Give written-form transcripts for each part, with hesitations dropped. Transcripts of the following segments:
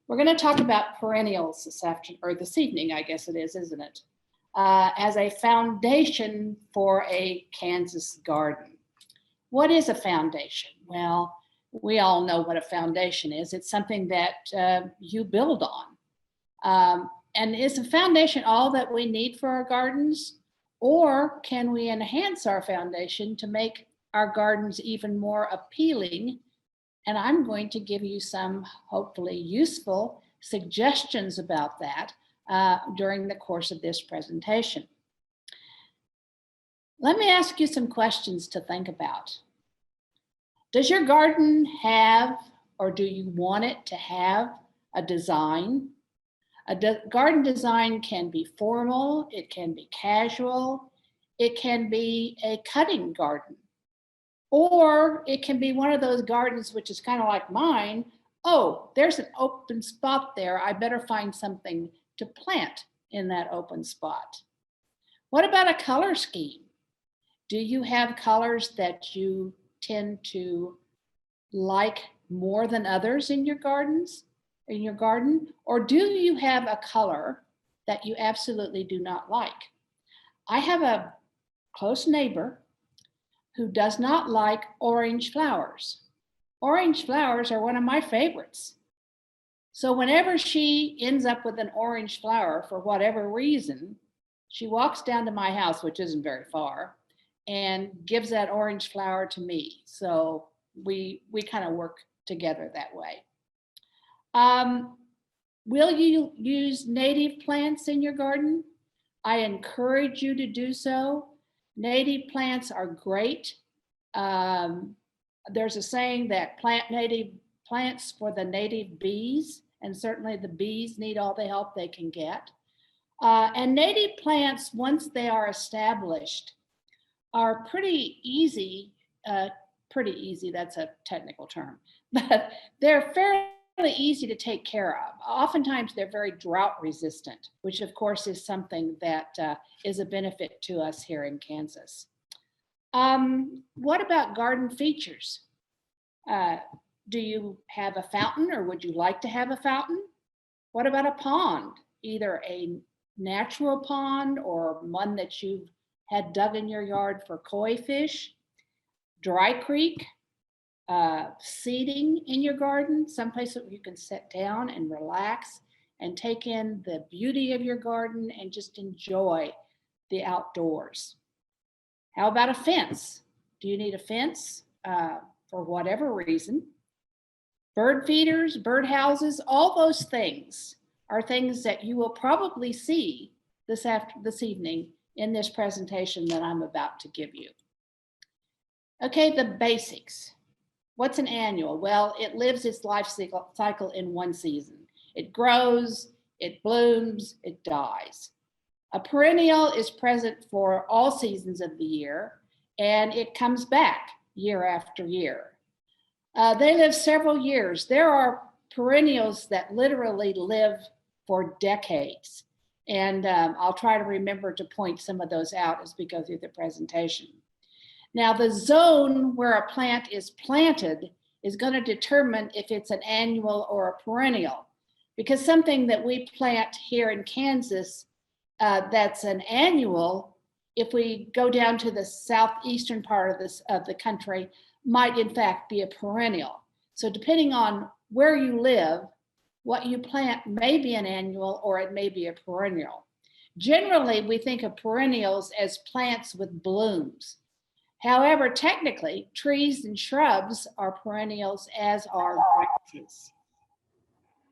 We're going to talk about perennials this afternoon, or this evening, I guess it is, isn't it? As a foundation for a Kansas garden. What is a foundation? Well, we all know what a foundation is. It's something that you build on. And is a foundation all that we need for our gardens? Or can we enhance our foundation to make our gardens even more appealing? And I'm going to give you some hopefully useful suggestions about that during the course of this presentation. Let me ask you some questions to think about. Does your garden have, or do you want it to have, a design? Garden design can be formal, it can be casual, it can be a cutting garden, or it can be one of those gardens which is kind of like mine. Oh, there's an open spot there. I better find something to plant in that open spot. What about a color scheme? Do you have colors that you tend to like more than others in your garden? Or do you have a color that you absolutely do not like? I have a close neighbor who does not like orange flowers. Orange flowers are one of my favorites. So whenever she ends up with an orange flower for whatever reason, she walks down to my house, which isn't very far, and gives that orange flower to me. So we kind of work together that way. Will you use native plants in your garden? I encourage you to do so. Native plants are great. There's a saying that plant native plants for the native bees, and certainly the bees need all the help they can get. And native plants, once they are established, are pretty easy, that's a technical term, but they're fairly easy to take care of. Oftentimes they're very drought resistant, which of course is something that is a benefit to us here in Kansas. What about garden features? Do you have a fountain, or would you like to have a fountain? What about a pond? Either a natural pond or one that you've had dug in your yard for koi fish, dry creek, seating in your garden, someplace that you can sit down and relax and take in the beauty of your garden and just enjoy the outdoors. How about a fence? Do you need a fence for whatever reason? Bird feeders, bird houses, all those things are things that you will probably see this evening in this presentation that I'm about to give you. Okay, the basics. What's an annual? Well, it lives its life cycle in one season. It grows, it blooms, it dies. A perennial is present for all seasons of the year, and it comes back year after year. They live several years. There are perennials that literally live for decades. And I'll try to remember to point some of those out as we go through the presentation. Now, the zone where a plant is planted is going to determine if it's an annual or a perennial, because something that we plant here in Kansas that's an annual, if we go down to the southeastern part of the country, might in fact be a perennial. So depending on where you live, what you plant may be an annual or it may be a perennial. Generally, we think of perennials as plants with blooms. However, technically, trees and shrubs are perennials, as are grasses.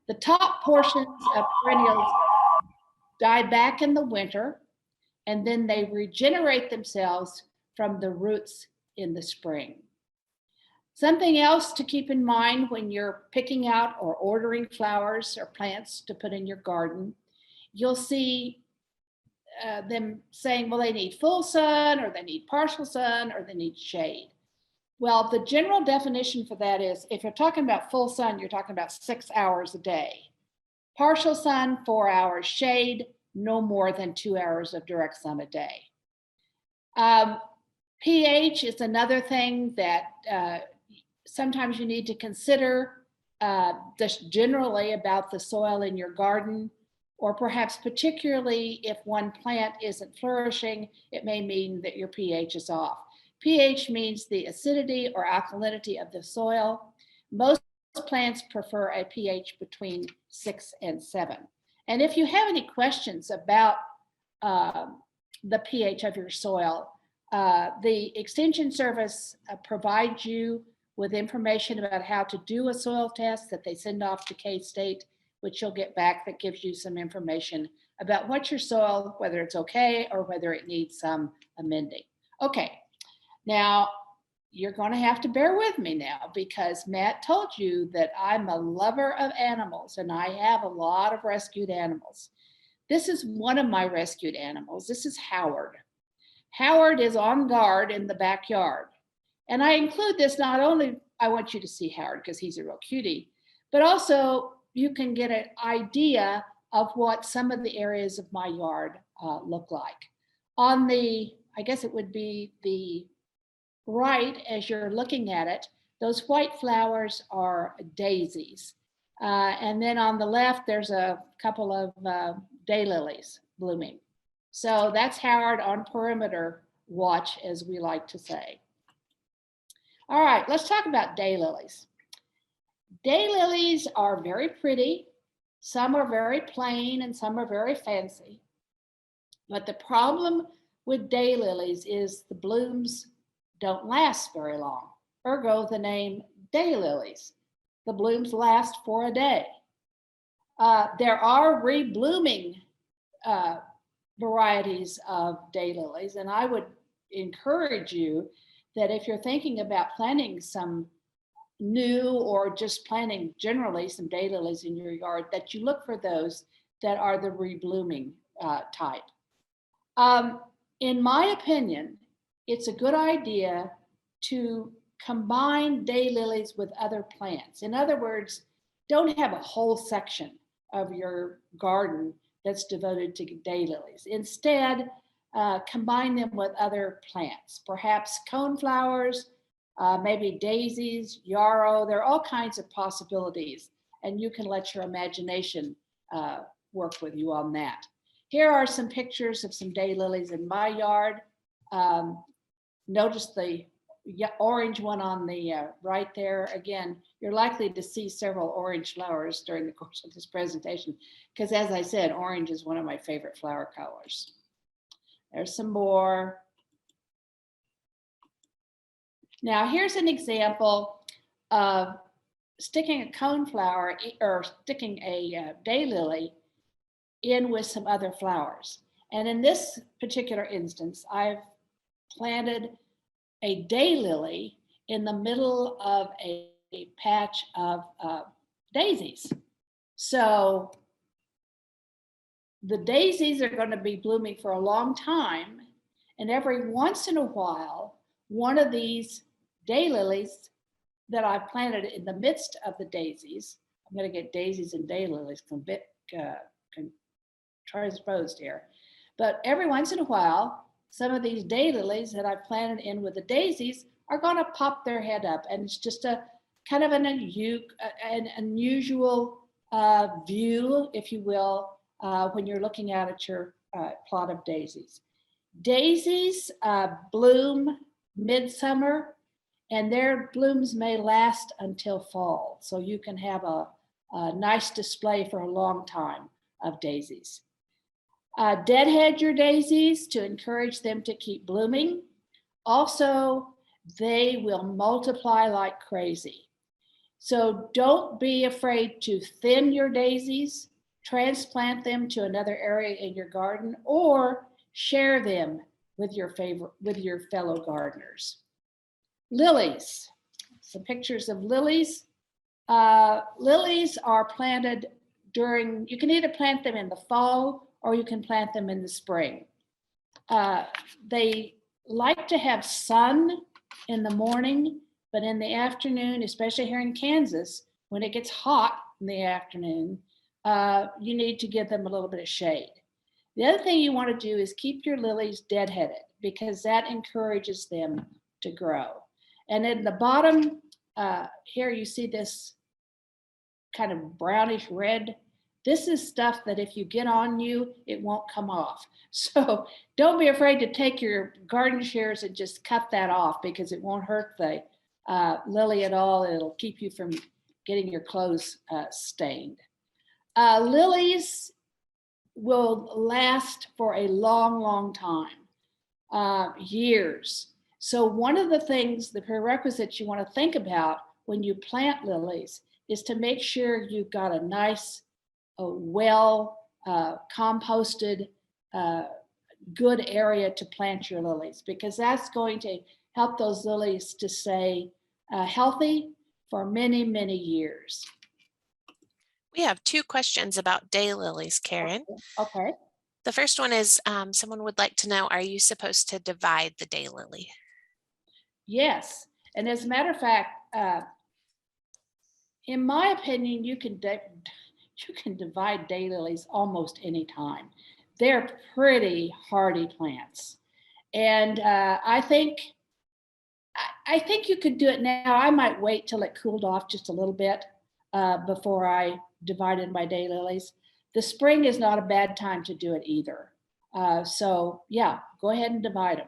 The top portions of perennials die back in the winter, and then they regenerate themselves from the roots in the spring. Something else to keep in mind when you're picking out or ordering flowers or plants to put in your garden, you'll see them saying, well, they need full sun, or they need partial sun, or they need shade. Well, the general definition for that is, if you're talking about full sun, you're talking about 6 hours a day. Partial sun, 4 hours. Shade, no more than 2 hours of direct sun a day. pH is another thing that sometimes you need to consider just generally about the soil in your garden, or perhaps particularly if one plant isn't flourishing, it may mean that your pH is off. pH means the acidity or alkalinity of the soil. Most plants prefer a pH between 6 and 7. And if you have any questions about the pH of your soil, the Extension Service provides you with information about how to do a soil test that they send off to K-State, which you'll get back, that gives you some information about what your soil, whether it's okay or whether it needs some amending. Okay, now you're going to have to bear with me now, because Matt told you that I'm a lover of animals and I have a lot of rescued animals. This is one of my rescued animals. This is Howard. Howard is on guard in the backyard. And I include this not only, I want you to see Howard because he's a real cutie, but also you can get an idea of what some of the areas of my yard look like. On the, I guess it would be the right as you're looking at it, those white flowers are daisies. And then on the left, there's a couple of daylilies blooming. So that's Howard on perimeter watch, as we like to say. All right, let's talk about daylilies. Daylilies are very pretty. Some are very plain and some are very fancy. But the problem with daylilies is the blooms don't last very long. Ergo, the name daylilies. The blooms last for a day. There are reblooming varieties of daylilies, and I would encourage you that if you're thinking about planting some new or just planting generally some daylilies in your yard, that you look for those that are the reblooming type. In my opinion, it's a good idea to combine daylilies with other plants. In other words, don't have a whole section of your garden that's devoted to daylilies. Instead, combine them with other plants, perhaps coneflowers, maybe daisies, yarrow. There are all kinds of possibilities, and you can let your imagination work with you on that. Here are some pictures of some daylilies in my yard. Notice the orange one on the right there. Again, you're likely to see several orange flowers during the course of this presentation, because as I said, orange is one of my favorite flower colors. There's some more. Now here's an example of sticking a coneflower or sticking a daylily in with some other flowers. And in this particular instance, I've planted a daylily in the middle of a patch of daisies. So the daisies are going to be blooming for a long time, and every once in a while, one of these daylilies that I've planted in the midst of the daisies, I'm going to get daisies and daylilies a bit transposed here, but every once in a while, some of these daylilies that I've planted in with the daisies are going to pop their head up, and it's just a kind of an unusual view, if you will, when you're looking out at your plot of daisies. Daisies bloom midsummer, and their blooms may last until fall, so you can have a nice display for a long time of daisies. Deadhead your daisies to encourage them to keep blooming. Also, they will multiply like crazy. So don't be afraid to thin your daisies, transplant them to another area in your garden, or share them with your fellow gardeners. Lilies, some pictures of lilies. Lilies are planted during, you can either plant them in the fall or you can plant them in the spring. They like to have sun in the morning, but in the afternoon, especially here in Kansas, when it gets hot in the afternoon, you need to give them a little bit of shade. The other thing you want to do is keep your lilies deadheaded, because that encourages them to grow. And in the bottom here, you see this kind of brownish red. This is stuff that if you get on you, it won't come off. So don't be afraid to take your garden shears and just cut that off, because it won't hurt the lily at all. It'll keep you from getting your clothes stained. Lilies will last for a long, long time, years. So one of the things, the prerequisites you want to think about when you plant lilies is to make sure you've got a nice, well composted, good area to plant your lilies, because that's going to help those lilies to stay healthy for many, many years. We have 2 questions about daylilies, Karen. Okay. The first one is someone would like to know, are you supposed to divide the daylily? Yes. And as a matter of fact, in my opinion, you can divide daylilies almost any time. They're pretty hardy plants. And I think you could do it now. I might wait till it cooled off just a little bit before I divided my daylilies. The spring is not a bad time to do it either. So yeah, go ahead and divide them.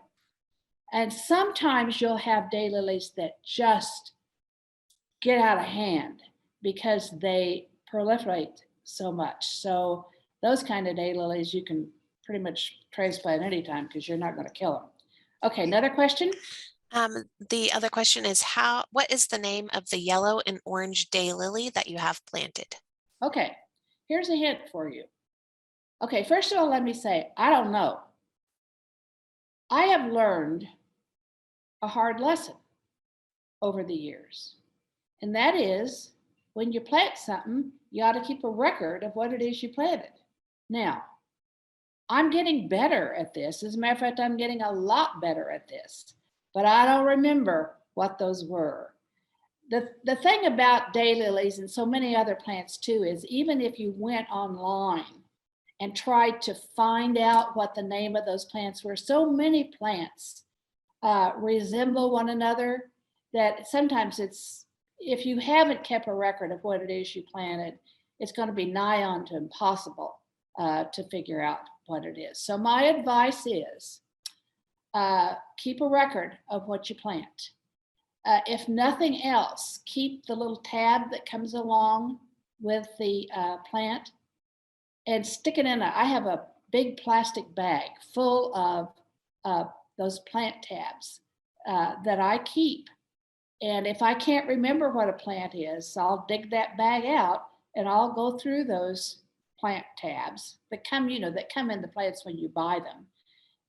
And sometimes you'll have daylilies that just get out of hand because they proliferate so much. So those kind of daylilies you can pretty much transplant anytime because you're not going to kill them. Okay, another question? The other question is, what is the name of the yellow and orange daylily that you have planted? Okay, here's a hint for you. Okay, first of all, let me say, I don't know. I have learned a hard lesson over the years. And that is, when you plant something, you ought to keep a record of what it is you planted. Now, I'm getting better at this. As a matter of fact, I'm getting a lot better at this, but I don't remember what those were. The thing about daylilies and so many other plants too is, even if you went online and tried to find out what the name of those plants were, so many plants resemble one another that sometimes if you haven't kept a record of what it is you planted, it's going to be nigh on to impossible to figure out what it is. So my advice is keep a record of what you plant. If nothing else, keep the little tab that comes along with the plant and stick it in. I have a big plastic bag full of those plant tabs that I keep. And if I can't remember what a plant is, I'll dig that bag out and I'll go through those plant tabs that come in the plants when you buy them,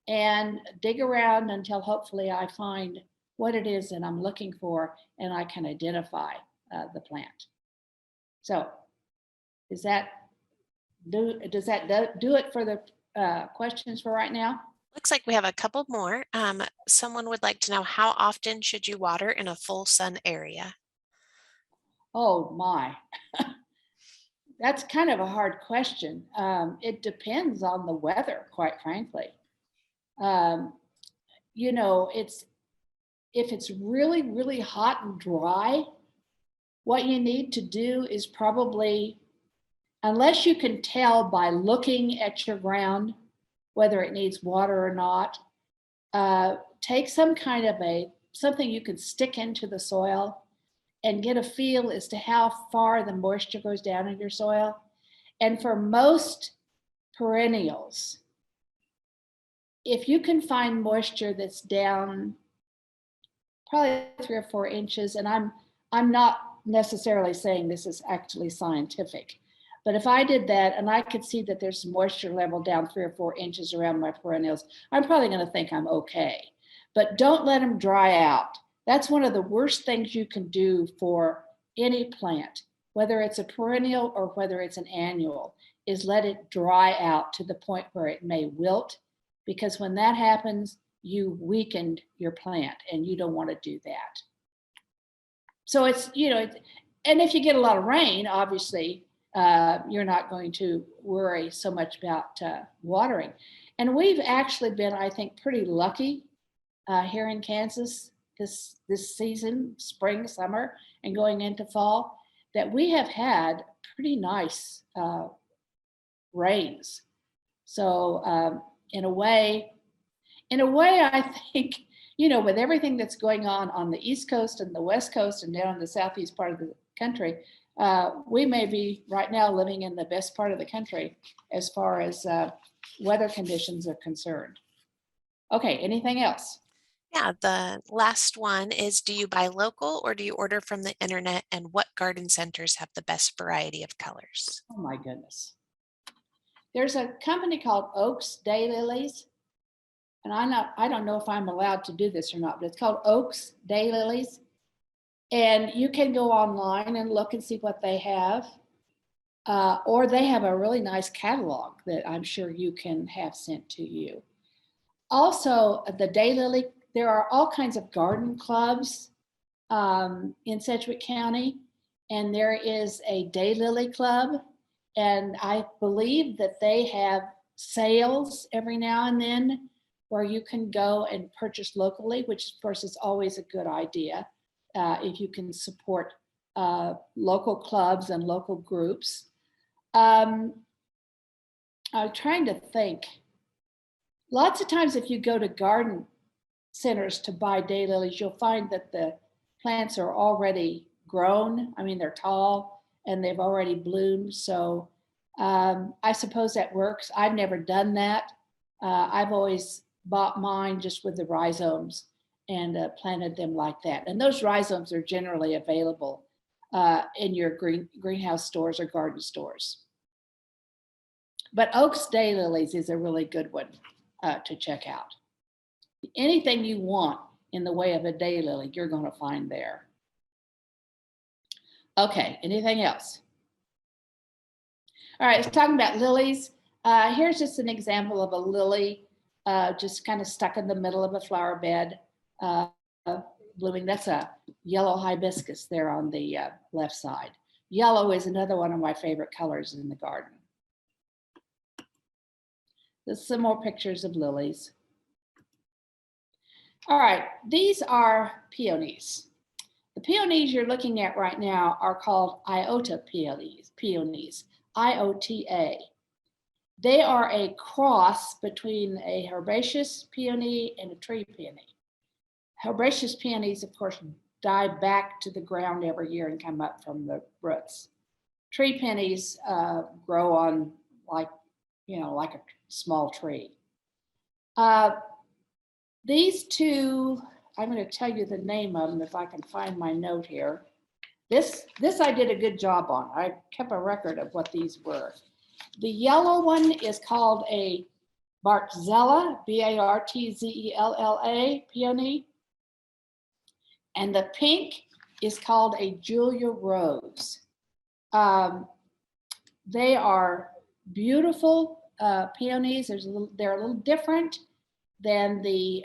and dig around until hopefully I find what it is that I'm looking for and I can identify the plant. So does that do it for the questions for right now? Looks like we have a couple more. Someone would like to know, how often should you water in a full sun area? Oh my, that's kind of a hard question. It depends on the weather, quite frankly. If it's really, really hot and dry, what you need to do is probably, unless you can tell by looking at your ground whether it needs water or not, take some kind of something you can stick into the soil and get a feel as to how far the moisture goes down in your soil. And for most perennials, if you can find moisture that's down probably 3 or 4 inches, and I'm not necessarily saying this is actually scientific, but if I did that and I could see that there's moisture level down 3 or 4 inches around my perennials, I'm probably going to think I'm okay. But don't let them dry out. That's one of the worst things you can do for any plant, whether it's a perennial or whether it's an annual, is let it dry out to the point where it may wilt, because when that happens, you weakened your plant and you don't want to do that. So it's, and if you get a lot of rain, obviously, you're not going to worry so much about watering. And we've actually been, I think, pretty lucky here in Kansas this season, spring, summer, and going into fall. that we have had pretty nice rains. So in a way, I think, with everything that's going on the East Coast and the West Coast and down in the southeast part of the country, we may be right now living in the best part of the country as far as weather conditions are concerned. Okay, anything else? Yeah, the last one is, do you buy local or do you order from the internet, and what garden centers have the best variety of colors? Oh my goodness. There's a company called Oaks Daylilies, and I don't know if I'm allowed to do this or not, but it's called Oaks Daylilies. And you can go online and look and see what they have. Or they have a really nice catalog that I'm sure you can have sent to you. Also, the Daylily, there are all kinds of garden clubs in Sedgwick County, and there is a Daylily Club, and I believe that they have sales every now and then where you can go and purchase locally, which of course is always a good idea if you can support local clubs and local groups. I'm trying to think. Lots of times if you go to garden centers to buy daylilies, you'll find that the plants are already grown. I mean, they're tall and they've already bloomed. So I suppose that works. I've never done that. I've always bought mine just with the rhizomes and planted them like that. And those rhizomes are generally available in your greenhouse stores or garden stores. But Oaks Daylilies is a really good one to check out. Anything you want in the way of a daylily, you're going to find there. Okay, anything else? All right, let's talk about lilies. Here's just an example of a lily just kind of stuck in the middle of a flower bed, blooming. That's a yellow hibiscus there on the left side. Yellow is another one of my favorite colors in the garden. There's some more pictures of lilies. All right, these are peonies. The peonies you're looking at right now are called Iota peonies, IOTA. They are a cross between a herbaceous peony and a tree peony. Herbaceous peonies, of course, die back to the ground every year and come up from the roots. Tree peonies grow on like a small tree. These two, I'm going to tell you the name of them if I can find my note here. This I did a good job on. I kept a record of what these were. The yellow one is called a Bartzella, B-A-R-T-Z-E-L-L-A peony. And the pink is called a Julia Rose. They are beautiful peonies. They're a little different than the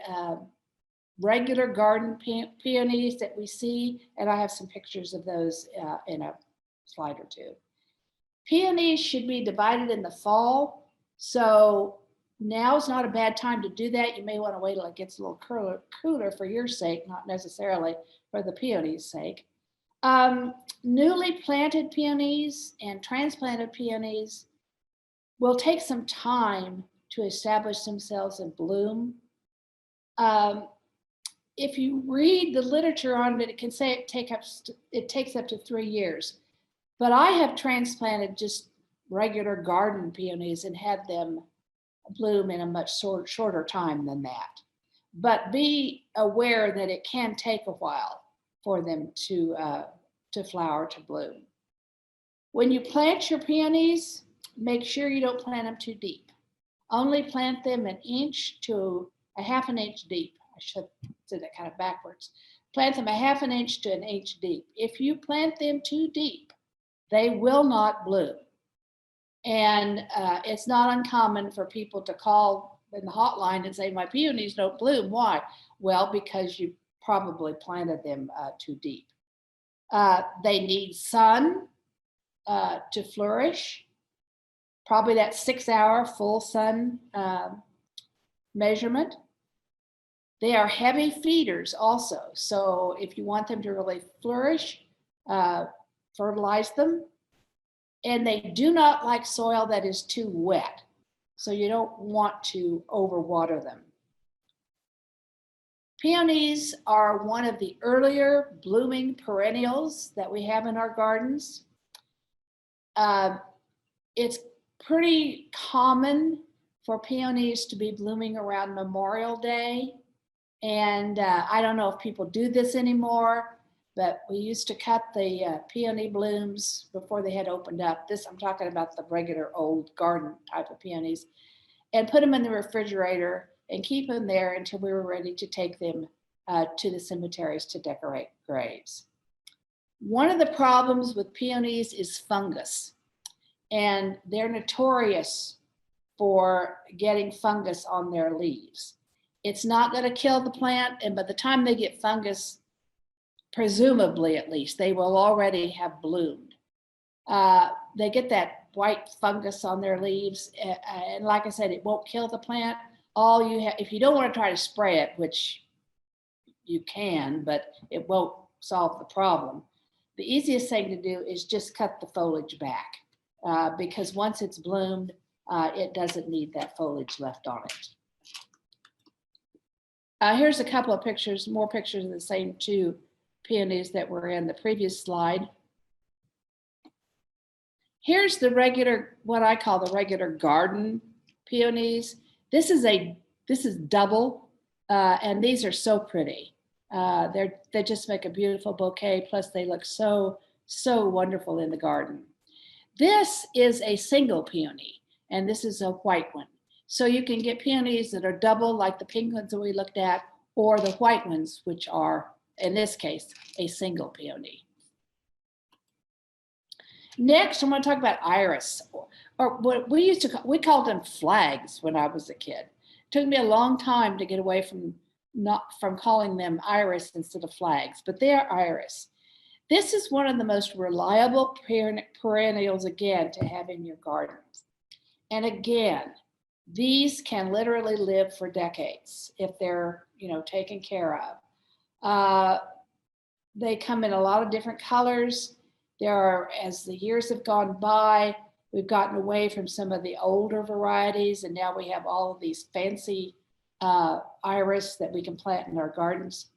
regular garden peonies that we see, and I have some pictures of those in a slide or two. Peonies should be divided in the fall, so now's not a bad time to do that. You may want to wait till it gets a little cooler for your sake, not necessarily for the peonies' sake. Newly planted peonies and transplanted peonies will take some time to establish themselves and bloom. If you read the literature on it, it can say it takes up to 3 years. But I have transplanted just regular garden peonies and had them bloom in a much shorter time than that. But be aware that it can take a while for them to flower, to bloom. When you plant your peonies, make sure you don't plant them too deep. Only plant them 1 inch to a ½ inch deep. I should say that kind of backwards. Plant them a ½ inch to 1 inch deep. If you plant them too deep, they will not bloom. And it's not uncommon for people to call in the hotline and say, my peonies don't bloom. Why? Well, because you probably planted them too deep. They need sun to flourish. Probably that 6-hour full sun measurement. They are heavy feeders also. So if you want them to really flourish, fertilize them. And they do not like soil that is too wet. So you don't want to overwater them. Peonies are one of the earlier blooming perennials that we have in our gardens. It's pretty common for peonies to be blooming around Memorial Day. And I don't know if people do this anymore, but we used to cut the peony blooms before they had opened up. I'm talking about the regular old garden type of peonies, and put them in the refrigerator and keep them there until we were ready to take them to the cemeteries to decorate graves. One of the problems with peonies is fungus, and they're notorious for getting fungus on their leaves. It's not going to kill the plant, and by the time they get fungus, presumably at least, they will already have bloomed. They get that white fungus on their leaves, and like I said, it won't kill the plant. All you have, if you don't want to try to spray it, which you can, but it won't solve the problem, the easiest thing to do is just cut the foliage back, because once it's bloomed, it doesn't need that foliage left on it. Here's a couple of pictures, more pictures of the same two peonies that were in the previous slide. Here's the regular, what I call the regular garden peonies. This is double, and these are so pretty. They just make a beautiful bouquet. Plus, they look so wonderful in the garden. This is a single peony, and this is a white one. So you can get peonies that are double, like the pink ones that we looked at, or the white ones, which are, in this case, a single peony. Next, I'm going to talk about iris, or what we called them flags when I was a kid. It took me a long time to get away from calling them iris instead of flags, but they are iris. This is one of the most reliable perennials, again, to have in your gardens. And again, these can literally live for decades if they're, taken care of. They come in a lot of different colors. As the years have gone by, we've gotten away from some of the older varieties, and now we have all of these fancy iris that we can plant in our gardens.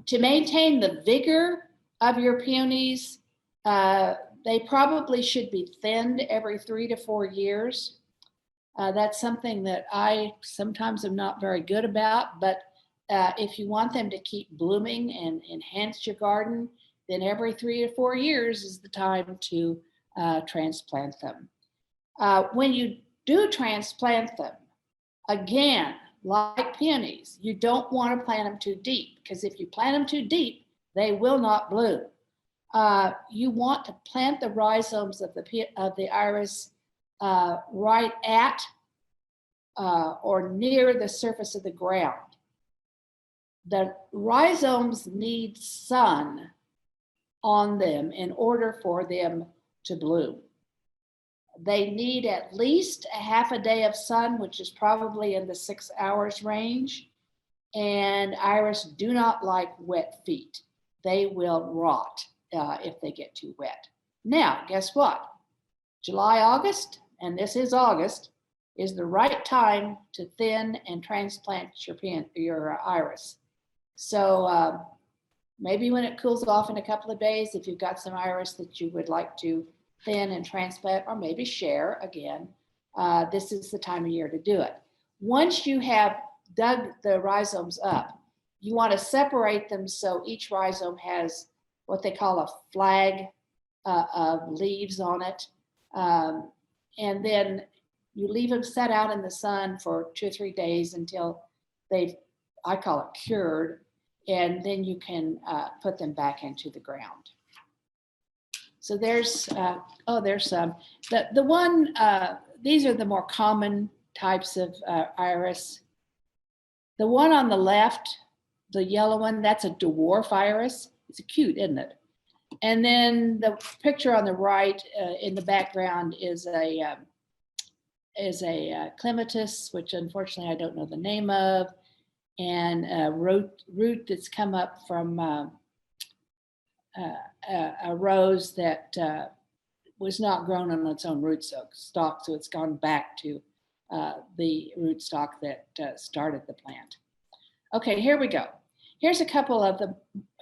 To maintain the vigor of your peonies, they probably should be thinned every 3 to 4 years. That's something that I sometimes am not very good about, but if you want them to keep blooming and enhance your garden, then every 3 to 4 years is the time to transplant them. When you do transplant them, again, like peonies, you don't want to plant them too deep, because if you plant them too deep, they will not bloom. You want to plant the rhizomes of the iris right at or near the surface of the ground. The rhizomes need sun on them in order for them to bloom. They need at least a half a day of sun, which is probably in the 6 hours range. And iris do not like wet feet. They will rot if they get too wet. Now, guess what? July, August, and this is August, is the right time to thin and transplant your iris. So maybe when it cools off in a couple of days, if you've got some iris that you would like to thin and transplant, or maybe share again, this is the time of year to do it. Once you have dug the rhizomes up, you want to separate them so each rhizome has what they call a flag of leaves on it. And then you leave them set out in the sun for 2 or 3 days until I call it cured, and then you can put them back into the ground. So there's some. The one, these are the more common types of iris. The one on the left, the yellow one, that's a dwarf iris. It's cute, isn't it? And then the picture on the right in the background is a Clematis, which unfortunately I don't know the name of, and a root that's come up from a rose that was not grown on its own rootstock, so it's gone back to the rootstock that started the plant. Okay, here we go. Here's a couple of the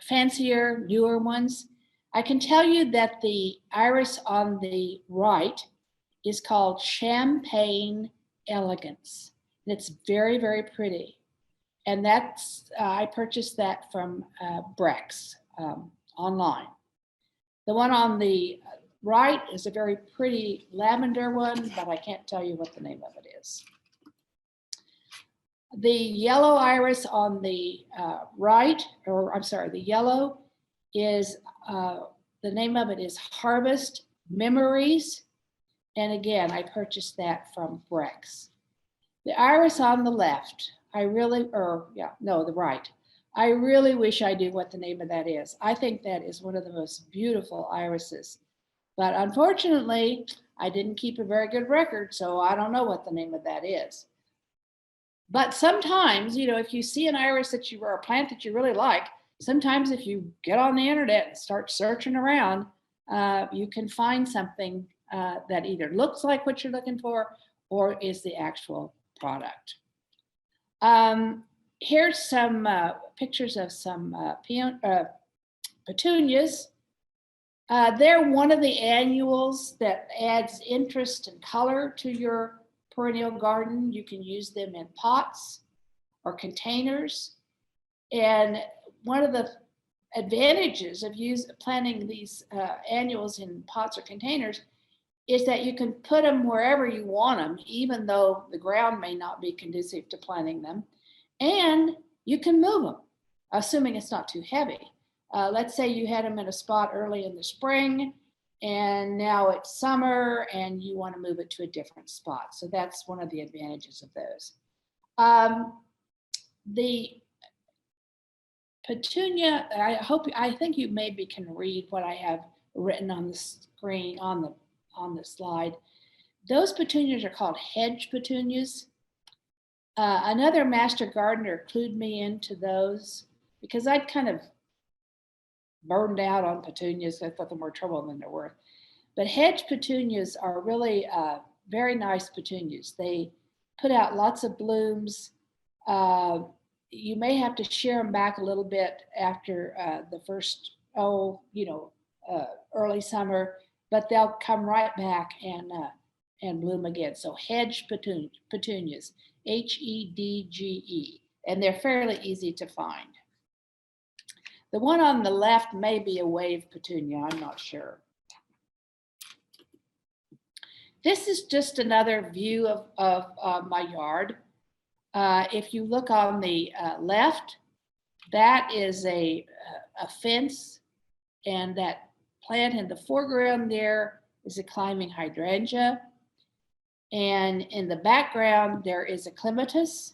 fancier, newer ones. I can tell you that the iris on the right is called Champagne Elegance. And it's very, very pretty. And that's, I purchased that from Brex online. The one on the right is a very pretty lavender one, but I can't tell you what the name of it is. The yellow iris on the right, or I'm sorry, the yellow is, the name of it is Harvest Memories. And again, I purchased that from Brex. The iris on the left, the right. I really wish I knew what the name of that is. I think that is one of the most beautiful irises. But unfortunately, I didn't keep a very good record, so I don't know what the name of that is. But sometimes, if you see an iris or a plant that you really like, sometimes if you get on the internet and start searching around, you can find something that either looks like what you're looking for or is the actual product. Here's some pictures of some petunias. They're one of the annuals that adds interest and color to your perennial garden. You can use them in pots or containers. And one of the advantages of planting these annuals in pots or containers is that you can put them wherever you want them, even though the ground may not be conducive to planting them. And you can move them, assuming it's not too heavy. Let's say you had them in a spot early in the spring, and now it's summer, and you want to move it to a different spot. So that's one of the advantages of those. The petunia, I think you maybe can read what I have written on the screen, on the slide. Those petunias are called hedge petunias. Another master gardener clued me into those because I'd kind of burned out on petunias. I thought they're more trouble than they're worth. But hedge petunias are really very nice petunias. They put out lots of blooms. You may have to shear them back a little bit after the first, early summer, but they'll come right back and bloom again. So hedge petunias, Hedge, and they're fairly easy to find. The one on the left may be a wave petunia, I'm not sure. This is just another view of my yard. If you look on the left, that is a fence, and that plant in the foreground there is a climbing hydrangea. And in the background, there is a clematis.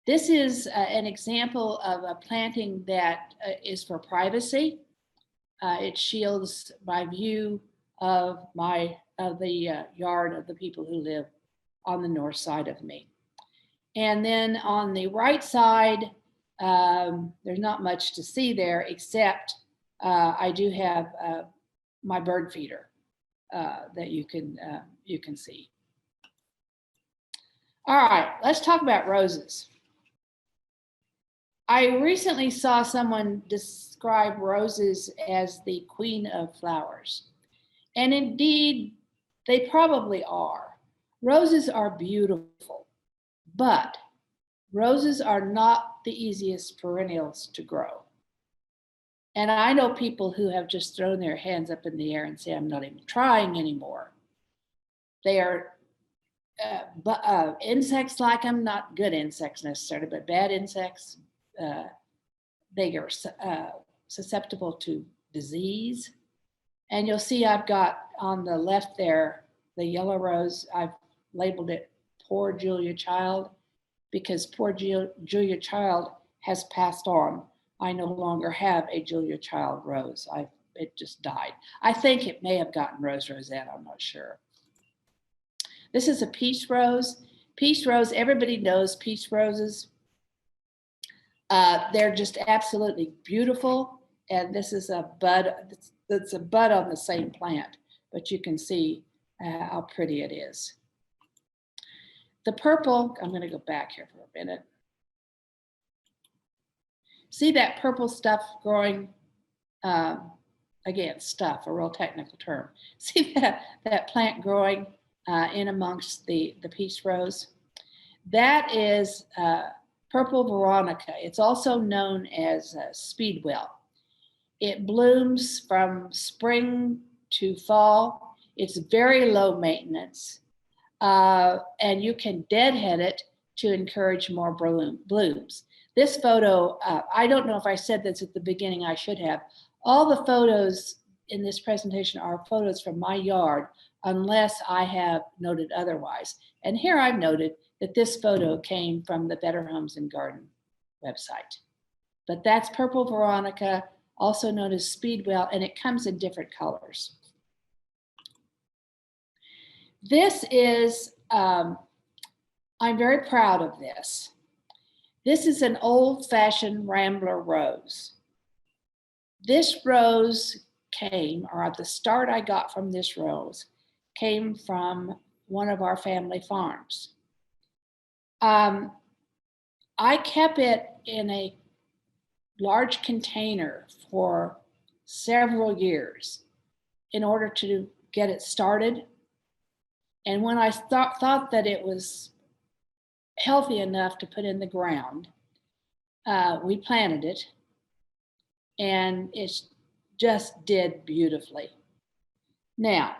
This is an example of a planting that is for privacy. It shields my view of the yard of the people who live on the north side of me. And then on the right side, there's not much to see there, except I do have my bird feeder that you can see. All right, let's talk about roses. I recently saw someone describe roses as the queen of flowers. And indeed, they probably are. Roses are beautiful, but roses are not the easiest perennials to grow. And I know people who have just thrown their hands up in the air and say, I'm not even trying anymore. They are, insects like them, not good insects necessarily, but bad insects. They are susceptible to disease. And you'll see I've got on the left there, the yellow rose, I've labeled it Poor Julia Child, because poor Julia Child has passed on. I no longer have a Julia Child rose. It just died. I think it may have gotten Rosette, I'm not sure. This is a peace rose. Peace rose, everybody knows peace roses. They're just absolutely beautiful. And this is a bud, that's a bud on the same plant, but you can see how pretty it is. The purple, I'm going to go back here for a minute. See that purple stuff growing, again, stuff, a real technical term. See that plant growing in amongst the peach rose? That is purple veronica. It's also known as speedwell. It blooms from spring to fall. It's very low maintenance, and you can deadhead it to encourage more blooms. This photo, I don't know if I said this at the beginning, I should have. All the photos in this presentation are photos from my yard, unless I have noted otherwise. And here I've noted that this photo came from the Better Homes and Garden website. But that's purple veronica, also known as speedwell, and it comes in different colors. This is, I'm very proud of this. This is an old-fashioned Rambler Rose. This rose came, or at the start I got from this rose, came from one of our family farms. I kept it in a large container for several years in order to get it started. And when I thought that it was healthy enough to put in the ground, we planted it, and it just did beautifully. Now,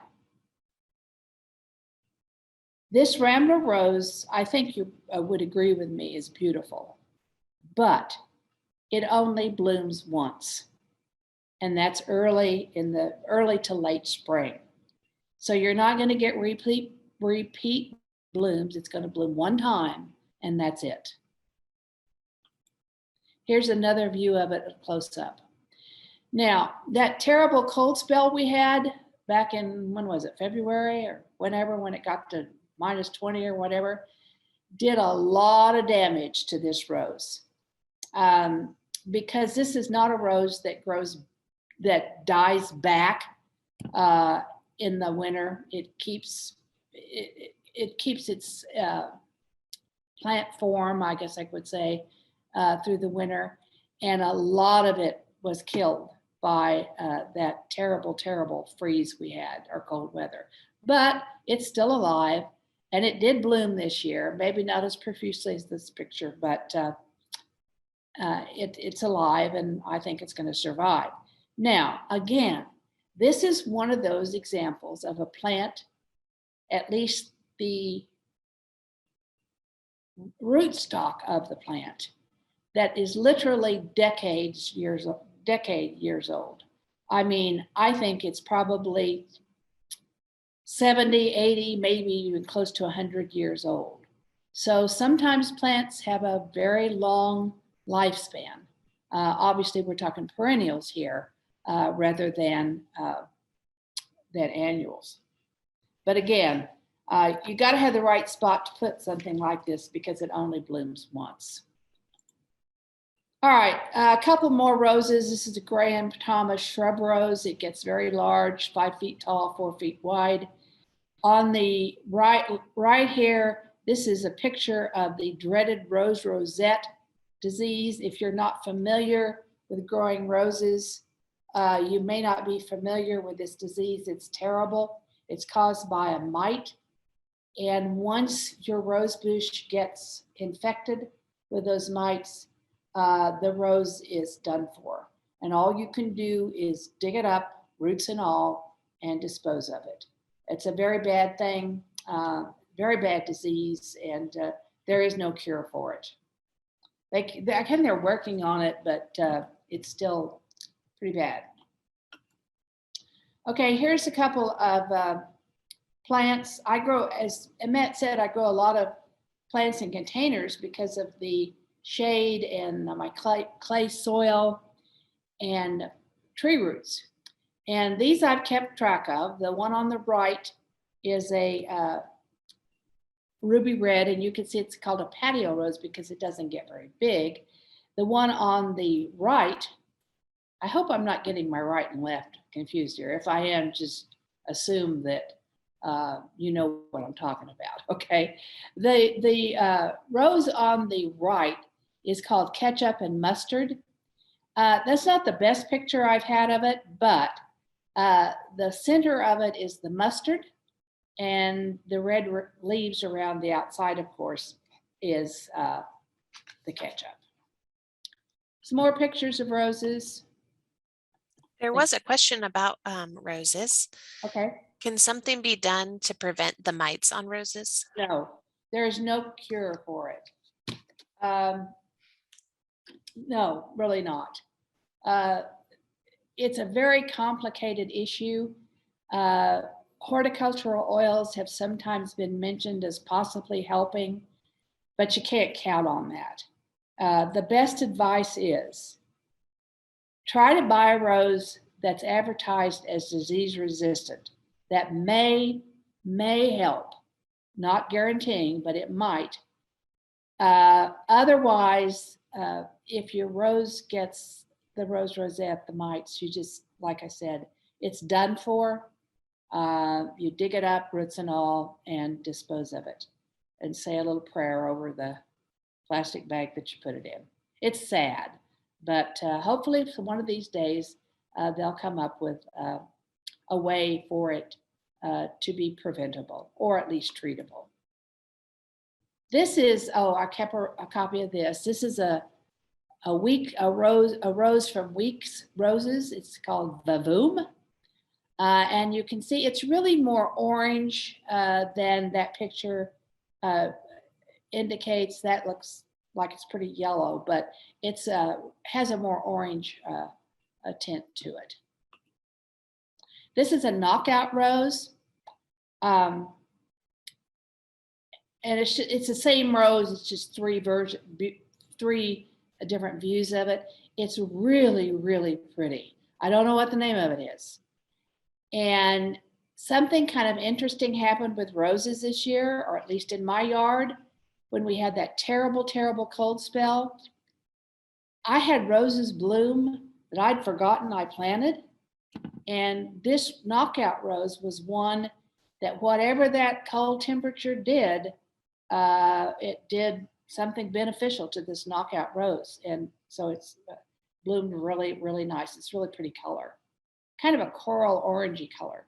this Rambler Rose, I think you would agree with me, is beautiful, but it only blooms once, and that's early to late spring. So you're not going to get repeat blooms. It's going to bloom one time, and that's it. Here's another view of it close up. Now, that terrible cold spell we had back in, when was it, February or whenever, when it got to -20 or whatever, did a lot of damage to this rose. Because this is not a rose that dies back in the winter. It keeps its plant form, I guess I would say, through the winter, and a lot of it was killed by that terrible, terrible freeze we had, or cold weather. But it's still alive, and it did bloom this year, maybe not as profusely as this picture, but it's alive, and I think it's going to survive. Now, again, this is one of those examples of a plant, at least the rootstock of the plant, that is literally decade years old. I mean, I think it's probably 70, 80, maybe even close to 100 years old. So sometimes plants have a very long lifespan. Obviously, we're talking perennials here rather than annuals. But again, you got to have the right spot to put something like this because it only blooms once. All right, a couple more roses. This is a Graham Thomas shrub rose. It gets very large, 5 feet tall, 4 feet wide. On the right here, this is a picture of the dreaded rosette disease. If you're not familiar with growing roses, you may not be familiar with this disease. It's terrible. It's caused by a mite. And once your rose bush gets infected with those mites, the rose is done for. And all you can do is dig it up, roots and all, and dispose of it. It's a very bad thing, very bad disease, and there is no cure for it. They're working on it, but it's still pretty bad. Okay, here's a couple of plants. I grow, as Emmett said, I grow a lot of plants in containers because of the shade and my clay soil and tree roots. And these I've kept track of. The one on the right is a ruby red, and you can see it's called a patio rose because it doesn't get very big. The one on the right I hope I'm not getting my right and left confused here. If I am, just assume that you know what I'm talking about, okay? The rose on the right is called Ketchup and Mustard. That's not the best picture I've had of it, but the center of it is the mustard, and the red leaves around the outside, of course, is the ketchup. Some more pictures of roses. There was a question about roses. Okay. Can something be done to prevent the mites on roses? No, there is no cure for it. No, really not. It's a very complicated issue. Horticultural oils have sometimes been mentioned as possibly helping, but you can't count on that. The best advice is try to buy a rose that's advertised as disease resistant. That may help, not guaranteeing, but it might. Otherwise, if your rose gets the rose rosette, the mites, you just, like I said, it's done for. You dig it up, roots and all, and dispose of it, and say a little prayer over the plastic bag that you put it in. It's sad, but hopefully one of these days they'll come up with a way for it to be preventable or at least treatable. This is, I kept a copy of this. This is a rose from Weeks Roses. It's called Vavoom. And you can see it's really more orange than that picture indicates. That looks like it's pretty yellow, but it's has a more orange tint to it. This is a knockout rose. And it's the same rose, it's just three different views of it. It's really, really pretty. I don't know what the name of it is. And something kind of interesting happened with roses this year, or at least in my yard, when we had that terrible, terrible cold spell. I had roses bloom that I'd forgotten I planted. And this knockout rose was one that whatever that cold temperature did, it did something beneficial to this knockout rose. And so it's bloomed really, really nice. It's really pretty color. Kind of a coral orangey color.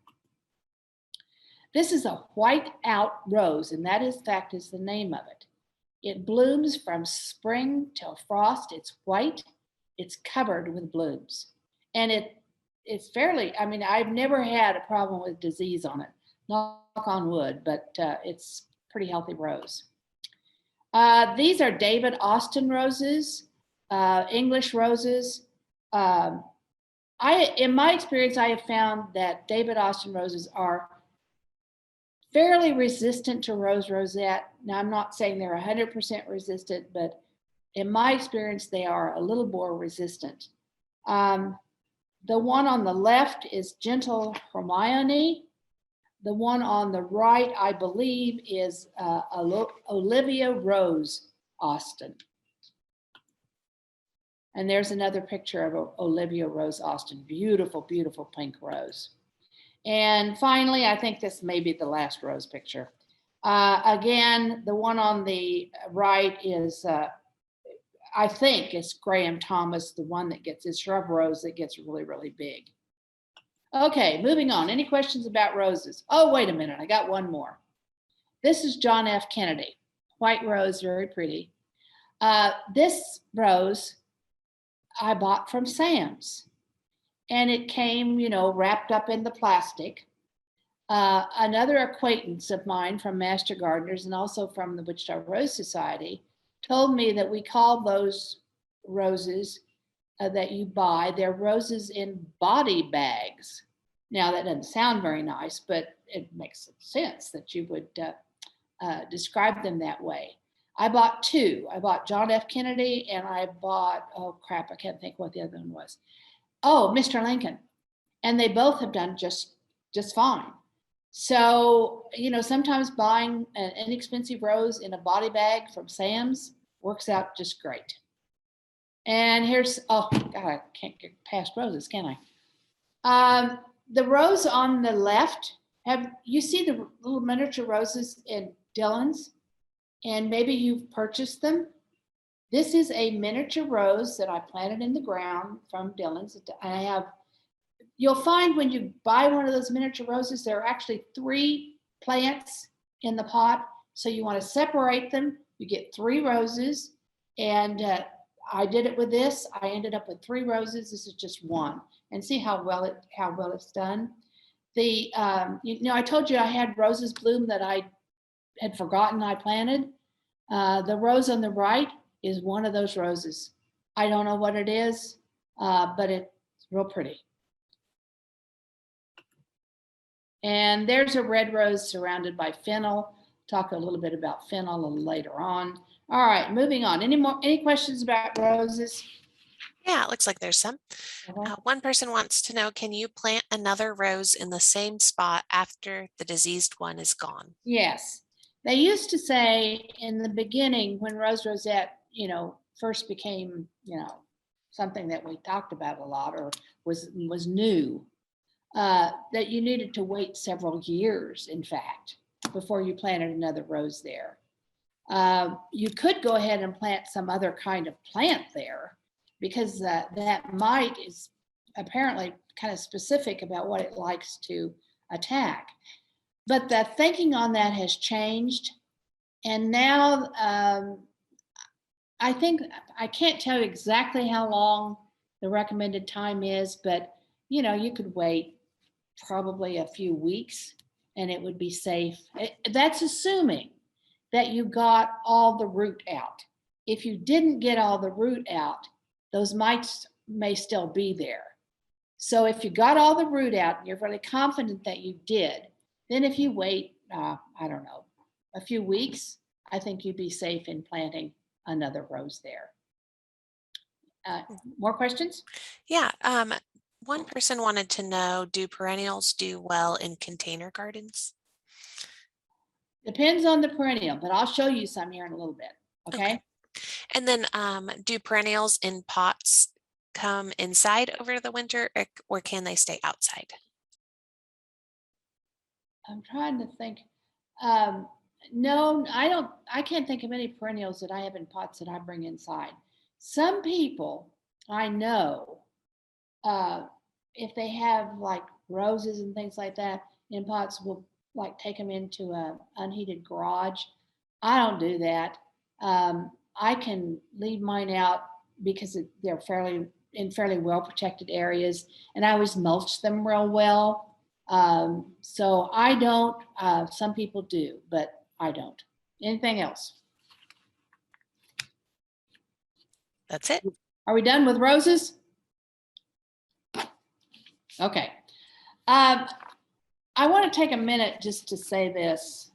This is a white out rose, and that in fact is the name of it. It blooms from spring till frost. It's white. It's covered with blooms. And it's fairly, I mean, I've never had a problem with disease on it. Knock on wood, but it's pretty healthy rose. These are David Austin roses, English roses. In my experience, I have found that David Austin roses are fairly resistant to rose rosette. Now, I'm not saying they're 100% resistant, but in my experience, they are a little more resistant. The one on the left is Gentle Hermione. The one on the right, I believe, is Olivia Rose Austin. And there's another picture of Olivia Rose Austin. Beautiful, beautiful pink rose. And finally, I think this may be the last rose picture. Again, the one on the right is, I think it's Graham Thomas, the one that gets his shrub rose that gets really, really big. Okay, moving on. Any questions about roses? Oh, wait a minute. I got one more. This is John F. Kennedy. White rose, very pretty. This rose I bought from Sam's. And it came, wrapped up in the plastic. Another acquaintance of mine from Master Gardeners and also from the Wichita Rose Society told me that we call those roses that you buy, they're roses in body bags. Now, that doesn't sound very nice, but it makes sense that you would describe them that way. I bought two. I bought John F. Kennedy and I bought, oh crap, I can't think what the other one was. Oh, Mr. Lincoln. And they both have done just fine. So, sometimes buying an inexpensive rose in a body bag from Sam's works out just great. And here's, oh God, I can't get past roses, can I? The rose on the left, have you see the little miniature roses in Dillon's? And maybe you've purchased them. This is a miniature rose that I planted in the ground from Dillon's. I have, you'll find when you buy one of those miniature roses, there are actually 3 plants in the pot. So you want to separate them. You get 3 roses. And I did it with this. I ended up with 3 roses. This is just 1. And see how well it's done. The I told you I had roses bloom that I had forgotten I planted. The rose on the right is one of those roses. I don't know what it is, but it's real pretty. And there's a red rose surrounded by fennel. Talk a little bit about fennel a little later on. All right, moving on. Any questions about roses? Yeah, it looks like there's some. One person wants to know, can you plant another rose in the same spot after the diseased one is gone? Yes. They used to say in the beginning when Rosette, first became, something that we talked about a lot or was new, that you needed to wait several years, in fact, before you planted another rose there. You could go ahead and plant some other kind of plant there because that mite is apparently kind of specific about what it likes to attack. But the thinking on that has changed. And now I think, I can't tell you exactly how long the recommended time is, but you could wait probably a few weeks and it would be safe. That's assuming that you got all the root out. If you didn't get all the root out, those mites may still be there. So if you got all the root out and you're really confident that you did, then if you wait, I don't know, a few weeks, I think you'd be safe in planting another rose there. More questions? Yeah. One person wanted to know, do perennials do well in container gardens? Depends on the perennial, but I'll show you some here in a little bit. Okay. And then do perennials in pots come inside over the winter or can they stay outside? I'm trying to think. No, I can't think of any perennials that I have in pots that I bring inside. Some people I know, if they have like roses and things like that in pots, will like take them into a unheated garage. I don't do that. I can leave mine out because they're fairly well protected areas, and I always mulch them real well. So I don't. Some people do, but I don't. Anything else? That's it. Are we done with roses? Okay. I want to take a minute just to say this,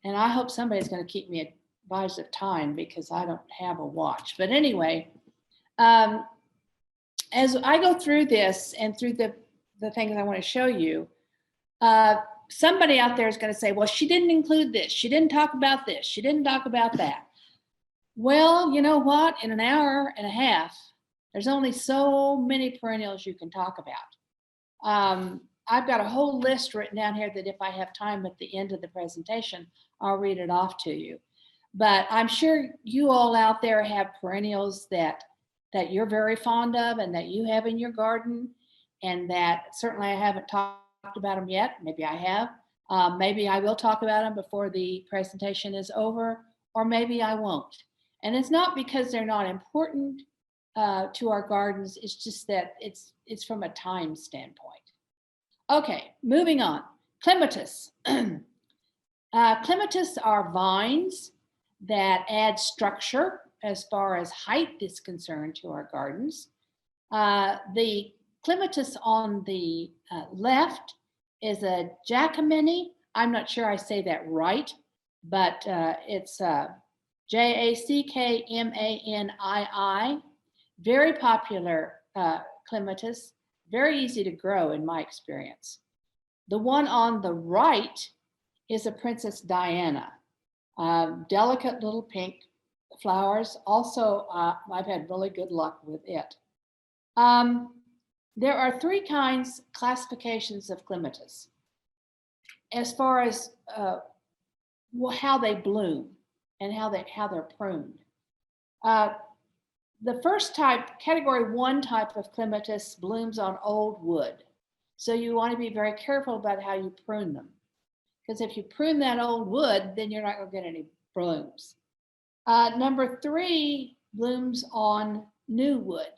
and I hope somebody's going to keep me advised of time because I don't have a watch. But anyway, as I go through this and through the things I want to show you, somebody out there is going to say, well, she didn't include this. She didn't talk about this. She didn't talk about that. Well, you know what? In an hour and a half, there's only so many perennials you can talk about. I've got a whole list written down here that if I have time at the end of the presentation, I'll read it off to you. But I'm sure you all out there have perennials that you're very fond of and that you have in your garden, and that certainly I haven't talked about them yet. Maybe I have. Maybe I will talk about them before the presentation is over, or maybe I won't. And it's not because they're not important to our gardens. It's just that it's from a time standpoint. Okay, moving on. Clematis. Clematis are vines that add structure as far as height is concerned to our gardens. The clematis on the left is a Jackamini. I'm not sure I say that right, but it's Jackmanii. Very popular clematis, very easy to grow in my experience. The one on the right is a Princess Diana, delicate little pink flowers. Also, I've had really good luck with it. There are three classifications of clematis as far as how they bloom and how they're pruned. The first type, category 1 type of clematis, blooms on old wood. So you want to be very careful about how you prune them. Because if you prune that old wood, then you're not going to get any blooms. Number 3 blooms on new wood.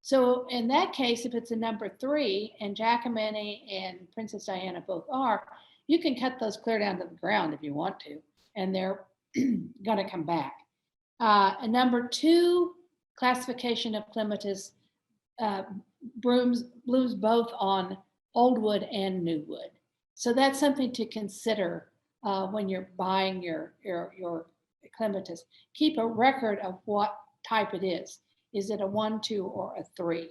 So in that case, if it's a number 3, and Jacqueminnie and Princess Diana both are, you can cut those clear down to the ground if you want to, and they're going to come back. A number 2 classification of clematis blooms both on old wood and new wood. So that's something to consider when you're buying your clematis. Keep a record of what type it is. Is it a 1, 2, or a 3?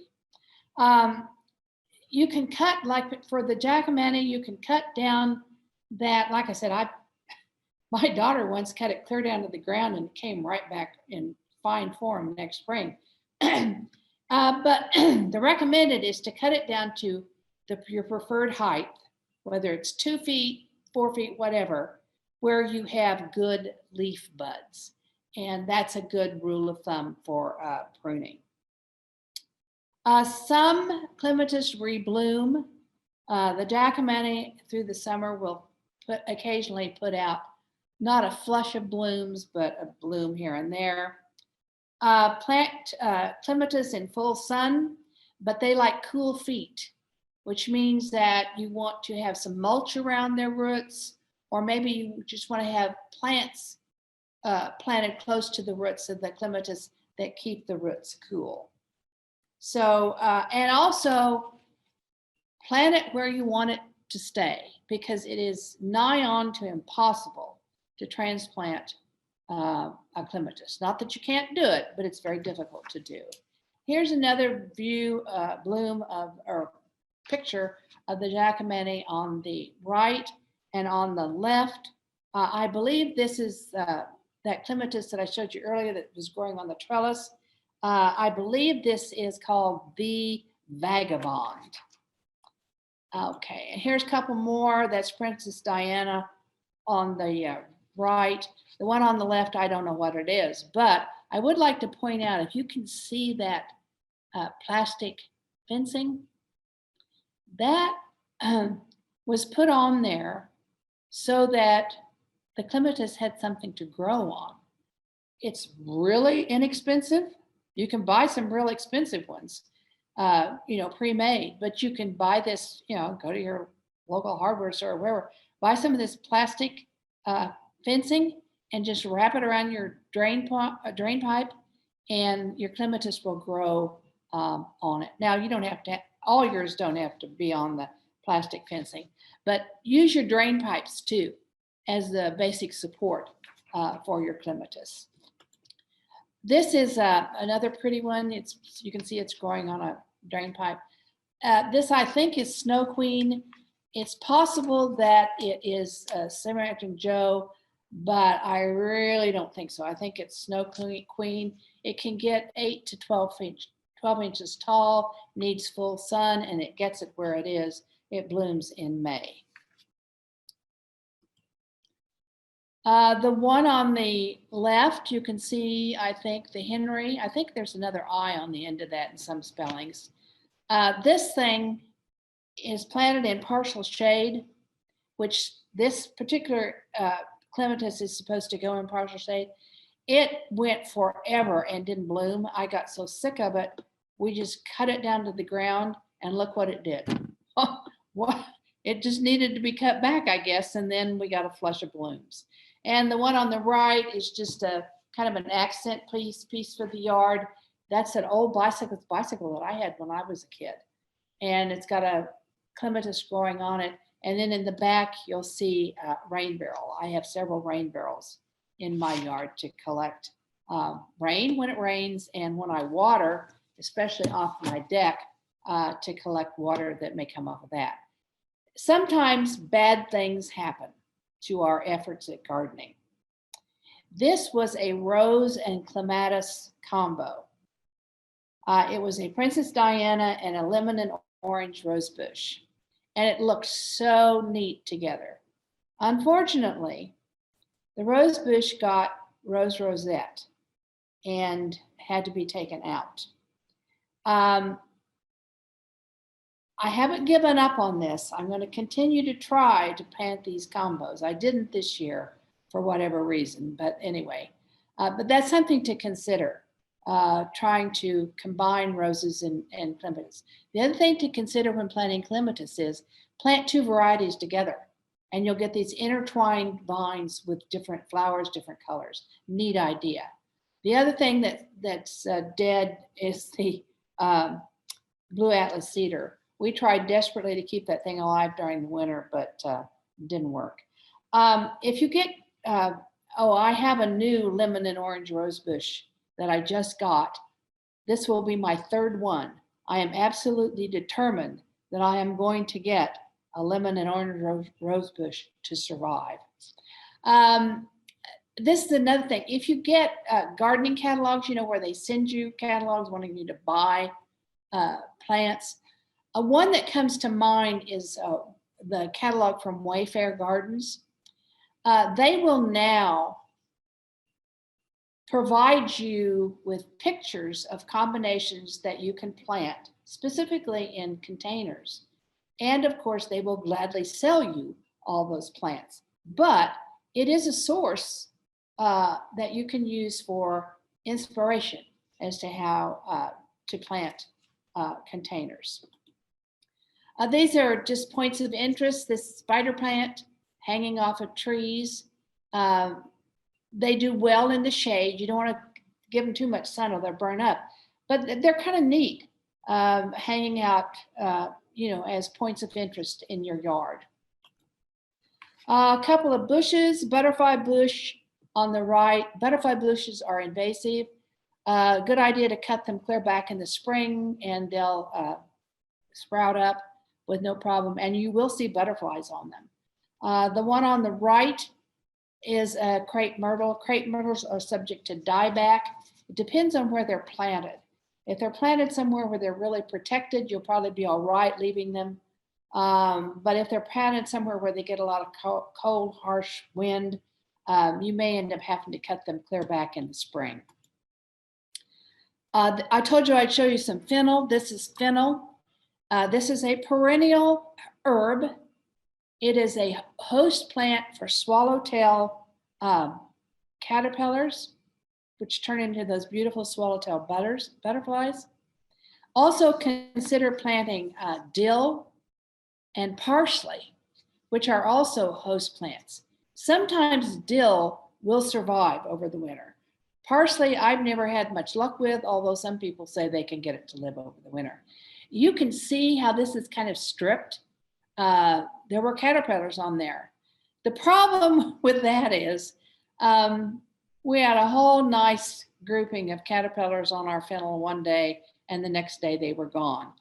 You can cut, like for the Jacqueminnie, you can cut down that, like I said, my daughter once cut it clear down to the ground and it came right back in fine form next spring. But the recommended is to cut it down to your preferred height, whether it's 2 feet, 4 feet, whatever, where you have good leaf buds. And that's a good rule of thumb for pruning. Some clematis rebloom. The Jacqueminnie through the summer will occasionally put out not a flush of blooms, but a bloom here and there. Plant clematis in full sun, but they like cool feet, which means that you want to have some mulch around their roots, or maybe you just want to have plants planted close to the roots of the clematis that keep the roots cool. So, and also plant it where you want it to stay, because it is nigh on to impossible to transplant a clematis. Not that you can't do it, but it's very difficult to do. Here's another view, bloom of, or picture of the Jacqueminnie on the right, and on the left, I believe this is that clematis that I showed you earlier that was growing on the trellis. I believe this is called the Vagabond. Okay, and here's a couple more. That's Princess Diana on the right. The one on the left, I don't know what it is, but I would like to point out, if you can see that plastic fencing, that was put on there so that the clematis had something to grow on. It's really inexpensive. You can buy some real expensive ones, pre-made, but you can buy this, go to your local hardware store or wherever, buy some of this plastic fencing and just wrap it around your drain pipe, and your clematis will grow on it. Now, you don't have to, all yours don't have to be on the plastic fencing, but use your drain pipes too as the basic support for your clematis. This is another pretty one. You can see it's growing on a drain pipe. This, I think, is Snow Queen. It's possible that it is Samaritan Joe, but I really don't think so. I think it's Snow Queen. It can get 8 to 12 inches tall, needs full sun, and it gets it where it is. It blooms in May. The one on the left, you can see, I think, the Henry. I think there's another I on the end of that in some spellings. This thing is planted in partial shade, which this particular clematis is supposed to go in partial shade. It went forever and didn't bloom. I got so sick of it, we just cut it down to the ground, and look what it did. What? It just needed to be cut back, I guess, and then we got a flush of blooms. And the one on the right is just a kind of an accent piece for the yard. That's an old bicycle that I had when I was a kid. And it's got a clematis growing on it. And then in the back, you'll see a rain barrel. I have several rain barrels in my yard to collect rain when it rains, and when I water, especially off my deck, to collect water that may come off of that. Sometimes bad things happen to our efforts at gardening. This was a rose and clematis combo. It was a Princess Diana and a lemon and orange rose bush. And it looked so neat together. Unfortunately, the rose bush got Rosette and had to be taken out. I haven't given up on this. I'm going to continue to try to plant these combos. I didn't this year for whatever reason, but anyway. But that's something to consider, trying to combine roses and clematis. The other thing to consider when planting clematis is plant two varieties together, and you'll get these intertwined vines with different flowers, different colors. Neat idea. The other thing that's dead is the blue Atlas cedar. We tried desperately to keep that thing alive during the winter, but didn't work. If you get, I have a new lemon and orange rose bush that I just got. This will be my third one. I am absolutely determined that I am going to get a lemon and orange rose bush to survive. This is another thing. If you get gardening catalogs, where they send you catalogs wanting you to buy plants, one that comes to mind is the catalog from Wayfair Gardens. They will now provide you with pictures of combinations that you can plant, specifically in containers. And of course, they will gladly sell you all those plants. But it is a source that you can use for inspiration as to how to plant containers. These are just points of interest. This spider plant hanging off of trees. They do well in the shade. You don't want to give them too much sun or they'll burn up. But they're kind of neat, hanging out, as points of interest in your yard. A couple of bushes, butterfly bush on the right. Butterfly bushes are invasive. Good idea to cut them clear back in the spring and they'll sprout up with no problem. And you will see butterflies on them. The one on the right is a crepe myrtle. Crepe myrtles are subject to dieback. It depends on where they're planted. If they're planted somewhere where they're really protected, you'll probably be all right leaving them. But if they're planted somewhere where they get a lot of cold, harsh wind, you may end up having to cut them clear back in the spring. I told you I'd show you some fennel. This is fennel. This is a perennial herb. It is a host plant for swallowtail caterpillars, which turn into those beautiful swallowtail butterflies. Also consider planting dill and parsley, which are also host plants. Sometimes dill will survive over the winter. Parsley, I've never had much luck with, although some people say they can get it to live over the winter. You can see how this is kind of stripped. There were caterpillars on there. The problem with that is we had a whole nice grouping of caterpillars on our fennel one day, and the next day they were gone.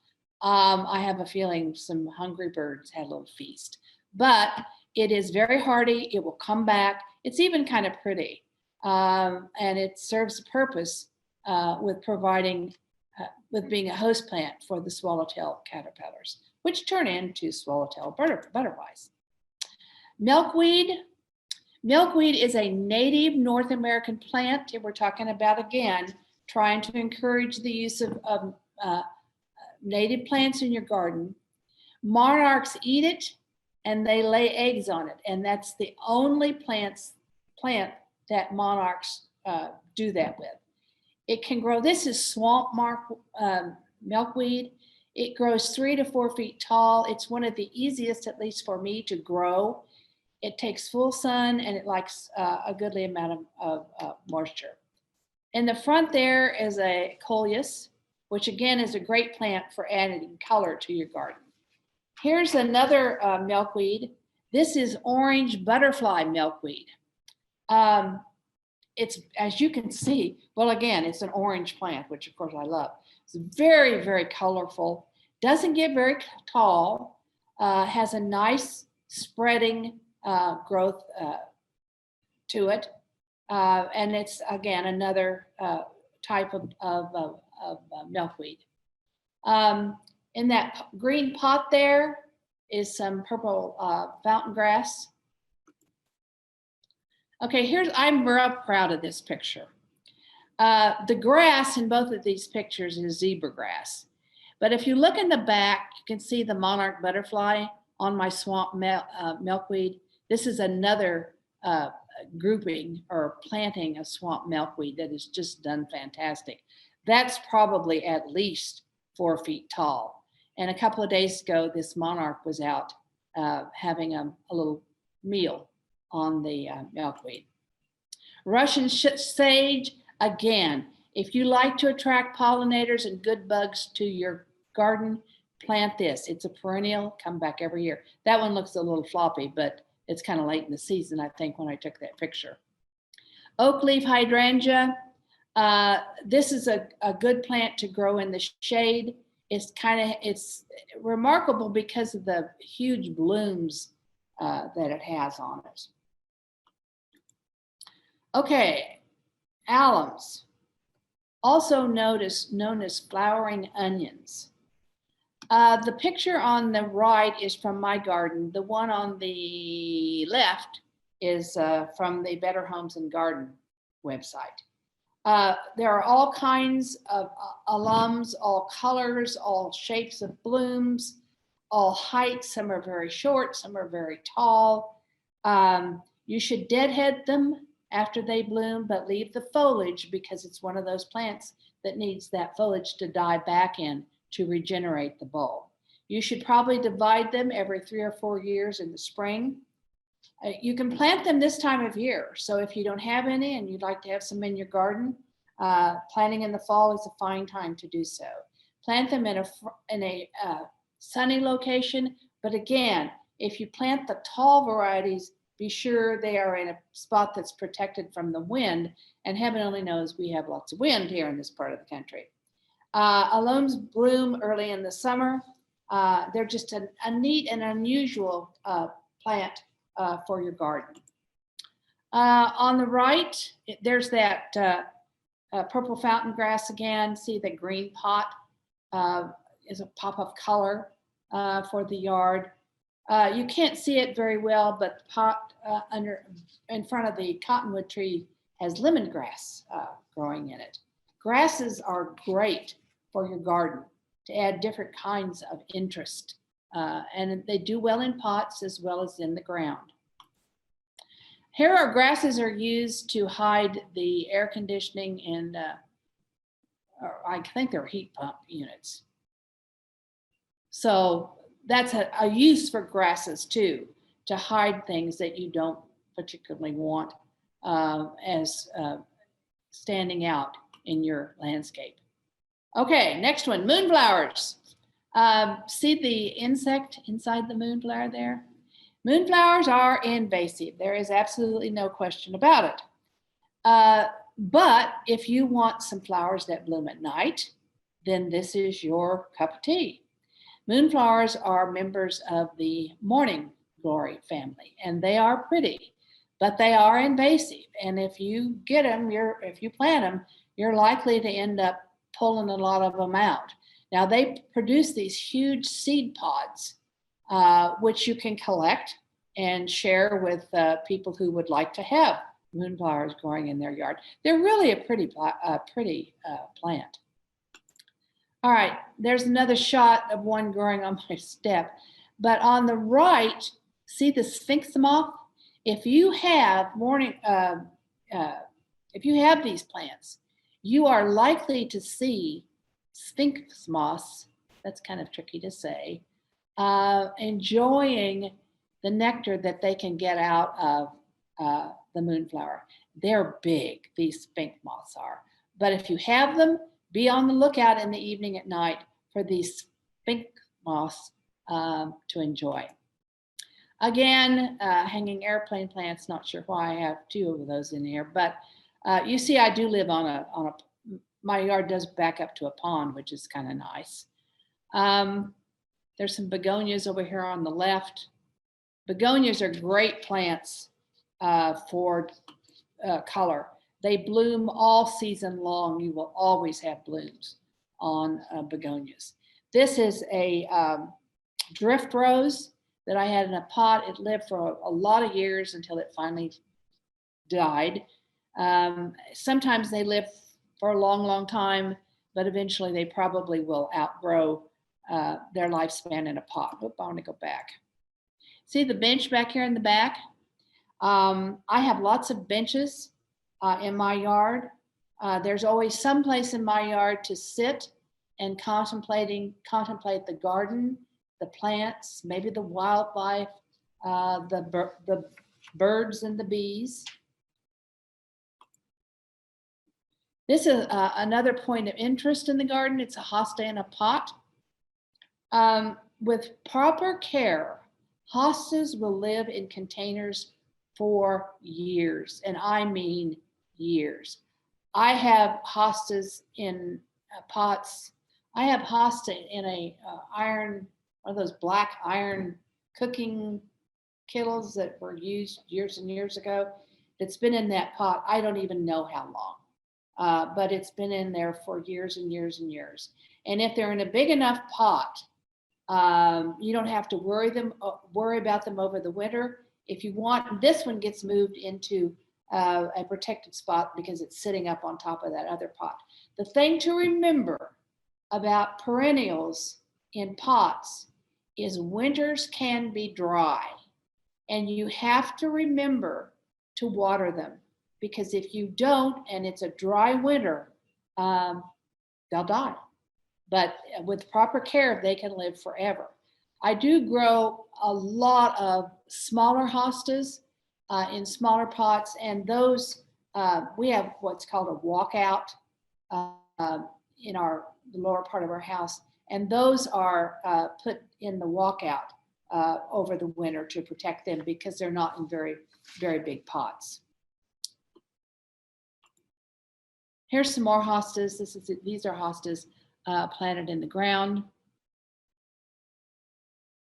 I have a feeling some hungry birds had a little feast. But it is very hardy. It will come back. It's even kind of pretty. And it serves a purpose with providing, with being a host plant for the swallowtail caterpillars, which turn into swallowtail butterflies. Milkweed. Milkweed is a native North American plant. We're talking about, again, trying to encourage the use of native plants in your garden. Monarchs eat it and they lay eggs on it. And that's the only plant that monarchs do that with. It can grow, this is swamp milkweed. It grows 3 to 4 feet tall. It's one of the easiest, at least for me, to grow. It takes full sun and it likes a goodly amount of moisture. In the front there is a Coleus, which again is a great plant for adding color to your garden. Here's another milkweed. This is orange butterfly milkweed. It's, as you can see, well, again, it's an orange plant, which of course I love. It's very, very colorful, doesn't get very tall, has a nice spreading growth to it. And it's, again, another type of milkweed. In that green pot there is some purple fountain grass. Okay, I'm real proud of this picture. The grass in both of these pictures is zebra grass. But if you look in the back, you can see the monarch butterfly on my swamp milkweed. This is another grouping or planting of swamp milkweed that has just done fantastic. That's probably at least 4 feet tall. And a couple of days ago, this monarch was out having a little meal on the milkweed. Russian sage, again, if you like to attract pollinators and good bugs to your garden, plant this. It's a perennial, come back every year. That one looks a little floppy, but it's kind of late in the season, I think, when I took that picture. Oak leaf hydrangea. This is a good plant to grow in the shade. It's remarkable because of the huge blooms that it has on it. Okay, alums, also known as flowering onions. The picture on the right is from my garden. The one on the left is from the Better Homes and Garden website. There are all kinds of alums, all colors, all shapes of blooms, all heights. Some are very short, some are very tall. You should deadhead them after they bloom, but leave the foliage because it's one of those plants that needs that foliage to die back in to regenerate the bulb. You should probably divide them every 3 or 4 years in the spring. You can plant them this time of year. So if you don't have any and you'd like to have some in your garden, planting in the fall is a fine time to do so. Plant them in a sunny location. But again, if you plant the tall varieties, be sure they are in a spot that's protected from the wind. And heaven only knows we have lots of wind here in this part of the country. Alums bloom early in the summer. They're just a neat and unusual plant for your garden. On the right, there's that purple fountain grass again. See the green pot is a pop of color for the yard. You can't see it very well, but the pot in front of the cottonwood tree has lemongrass growing in it. Grasses are great for your garden to add different kinds of interest. And they do well in pots as well as in the ground. Here our grasses are used to hide the air conditioning and I think they're heat pump units. So that's a use for grasses too, to hide things that you don't particularly want as standing out in your landscape. Okay, next one, moonflowers. See the insect inside the moonflower there? Moonflowers are invasive. There is absolutely no question about it. But if you want some flowers that bloom at night, then this is your cup of tea. Moonflowers are members of the morning glory family, and they are pretty, but they are invasive. And if you get them, if you plant them, you're likely to end up pulling a lot of them out. Now they produce these huge seed pods, which you can collect and share with people who would like to have moonflowers growing in their yard. They're really a pretty plant. All right, there's another shot of one growing on my step. But on the right, see the Sphinxomoth? If you have these plants, you are likely to see Sphinxomoths, that's kind of tricky to say, enjoying the nectar that they can get out of the moonflower. They're big, these Sphinxomoths are. But if you have them, be on the lookout in the evening at night for these Sphinxomoths to enjoy. Again, hanging airplane plants, not sure why I have 2 of those in here, but you see I do live on my yard does back up to a pond, which is kind of nice. There's some begonias over here on the left. Begonias are great plants for color. They bloom all season long. You will always have blooms on begonias. This is a drift rose that I had in a pot. It lived for a lot of years until it finally died. Sometimes they live for a long, long time, but eventually they probably will outgrow their lifespan in a pot. Oop, I want to go back. See the bench back here in the back? I have lots of benches in my yard. There's always some place in my yard to sit and contemplate the garden, the plants, maybe the wildlife, the birds and the bees. This is another point of interest in the garden. It's a hosta in a pot. With proper care, hostas will live in containers for years, and I mean years. I have hostas in pots. I have hosta in a iron, one of those black iron cooking kettles that were used years and years ago. It's been in that pot, I don't even know how long, but it's been in there for years and years and years. And if they're in a big enough pot, you don't have to worry about them over the winter. If you want, this one gets moved into a protected spot because it's sitting up on top of that other pot. The thing to remember about perennials in pots is winters can be dry, and you have to remember to water them, because if you don't and it's a dry winter, they'll die. But with proper care, they can live forever. I do grow a lot of smaller hostas in smaller pots, and those, we have what's called a walkout in the lower part of our house, and those are put in the walkout over the winter to protect them because they're not in very, very big pots. Here's some more hostas. These are hostas planted in the ground.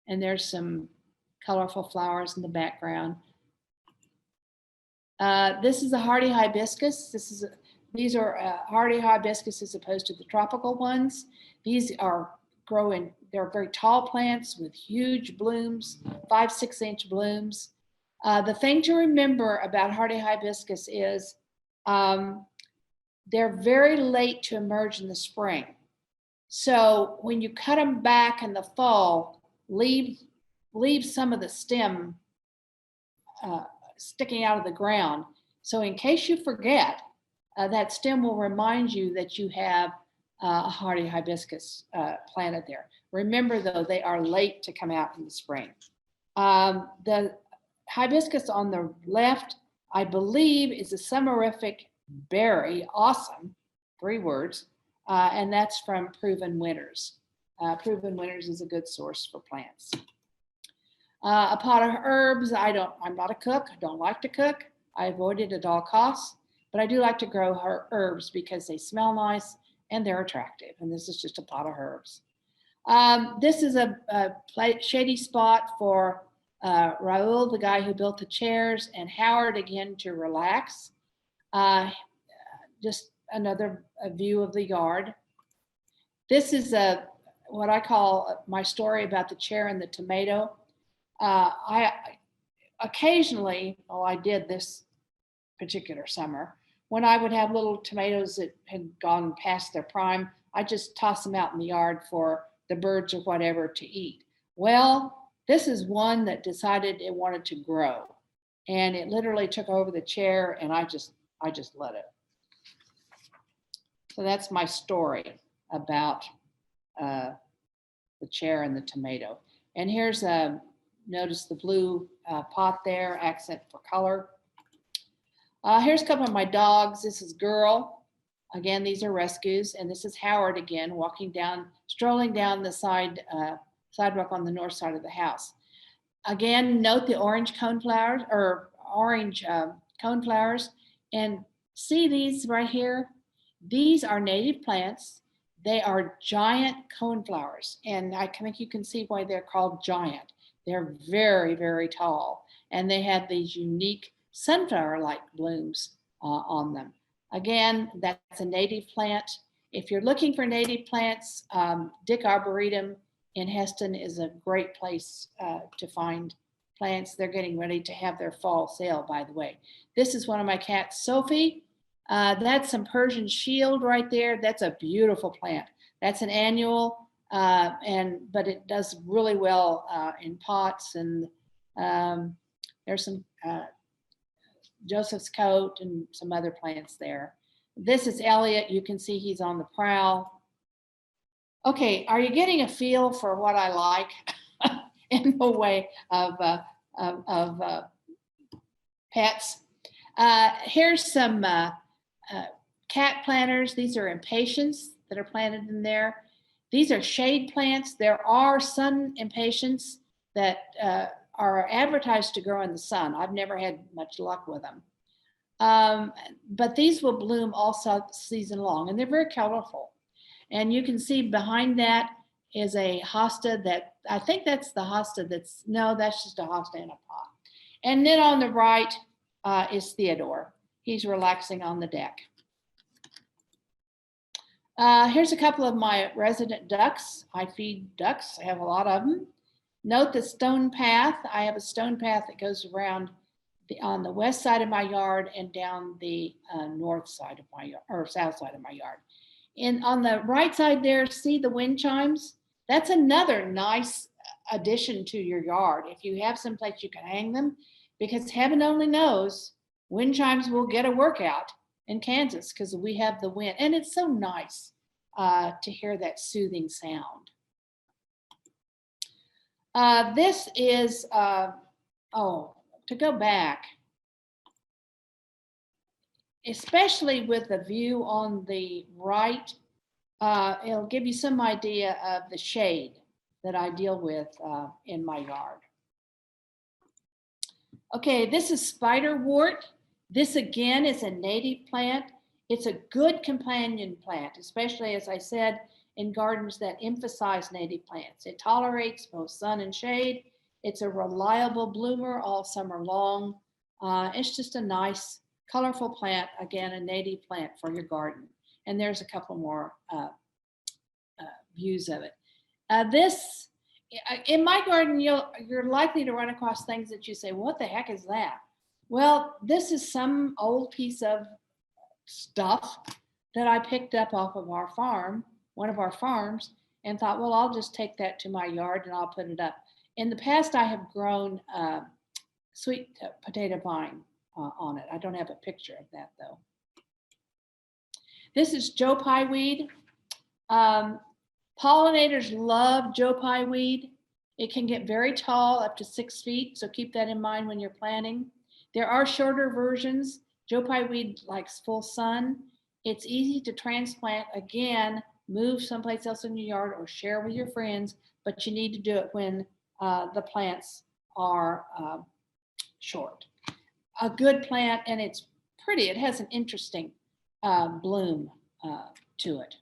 And there's some colorful flowers in the background. This is a hardy hibiscus. These are hardy hibiscus as opposed to the tropical ones. These are growing, they're very tall plants with huge blooms, 5-6 inch blooms. The thing to remember about hardy hibiscus is they're very late to emerge in the spring. So when you cut them back in the fall, leave some of the stem sticking out of the ground. So in case you forget, that stem will remind you that you have a hardy hibiscus planted there. Remember though, they are late to come out in the spring. The hibiscus on the left, I believe, is a summerific berry, awesome, 3 words, and that's from Proven Winners. Proven Winners is a good source for plants. A pot of herbs, I'm not a cook, I don't like to cook. I avoid it at all costs, but I do like to grow herbs because they smell nice and they're attractive. And this is just a pot of herbs. This is a shady spot for Raul, the guy who built the chairs, and Howard again to relax. Just another view of the yard. This is what I call my story about the chair and the tomato. I occasionally, I did this particular summer, when I would have little tomatoes that had gone past their prime, I just toss them out in the yard for the birds or whatever to eat. Well, this is one that decided it wanted to grow, and it literally took over the chair, and I just let it. So that's my story about the chair and the tomato. And here's notice the blue pot there, accent for color. Here's a couple of my dogs. This is Girl. Again, these are rescues. And this is Howard again, strolling down the sidewalk on the north side of the house. Again, note the orange coneflowers, and see these right here? These are native plants. They are giant coneflowers. And I think you can see why they're called giant. They're very, very tall. And they have these unique sunflower-like blooms on them. Again, that's a native plant. If you're looking for native plants, Dick Arboretum in Heston is a great place to find plants. They're getting ready to have their fall sale, by the way. This is one of my cats, Sophie. That's some Persian shield right there. That's a beautiful plant. That's an annual, but it does really well in pots. And there's some Joseph's coat and some other plants there. This is Elliot. You can see he's on the prowl. Okay, are you getting a feel for what I like in the way of pets? Here's some cat planters. These are impatiens that are planted in there. These are shade plants. There are sun impatiens that are advertised to grow in the sun. I've never had much luck with them. But these will bloom all season long, and they're very colorful. And you can see behind that is a hosta that, I think that's the hosta that's just a hosta in a pot. And then on the right is Theodore. He's relaxing on the deck. Here's a couple of my resident ducks. I feed ducks, I have a lot of them. Note the stone path. I have a stone path that goes around on the west side of my yard and down the north side of my yard, or south side of my yard. And on the right side there, see the wind chimes? That's another nice addition to your yard. If you have someplace you can hang them, because heaven only knows, wind chimes will get a workout in Kansas because we have the wind. And it's so nice to hear that soothing sound. This is, to go back, especially with the view on the right, it'll give you some idea of the shade that I deal with in my yard. Okay, this is Spiderwort. This again is a native plant. It's a good companion plant, especially, as I said, in gardens that emphasize native plants. It tolerates both sun and shade. It's a reliable bloomer all summer long. It's just a nice, colorful plant, again, a native plant for your garden. And there's a couple more views of it. This, in my garden, you're likely to run across things that you say, what the heck is that? Well, this is some old piece of stuff that I picked up off of our farm, one of our farms, and thought, well, I'll just take that to my yard and I'll put it up. In the past, I have grown sweet potato vine on it. I don't have a picture of that though. This is Joe Pye weed. Pollinators love Joe Pye weed. It can get very tall, up to 6 feet, so keep that in mind when you're planting. There are shorter versions. Joe Pye weed likes full sun. It's easy to transplant. Again, move someplace else in your yard or share with your friends, but you need to do it when the plants are short. A good plant, and it's pretty. It has an interesting bloom to it.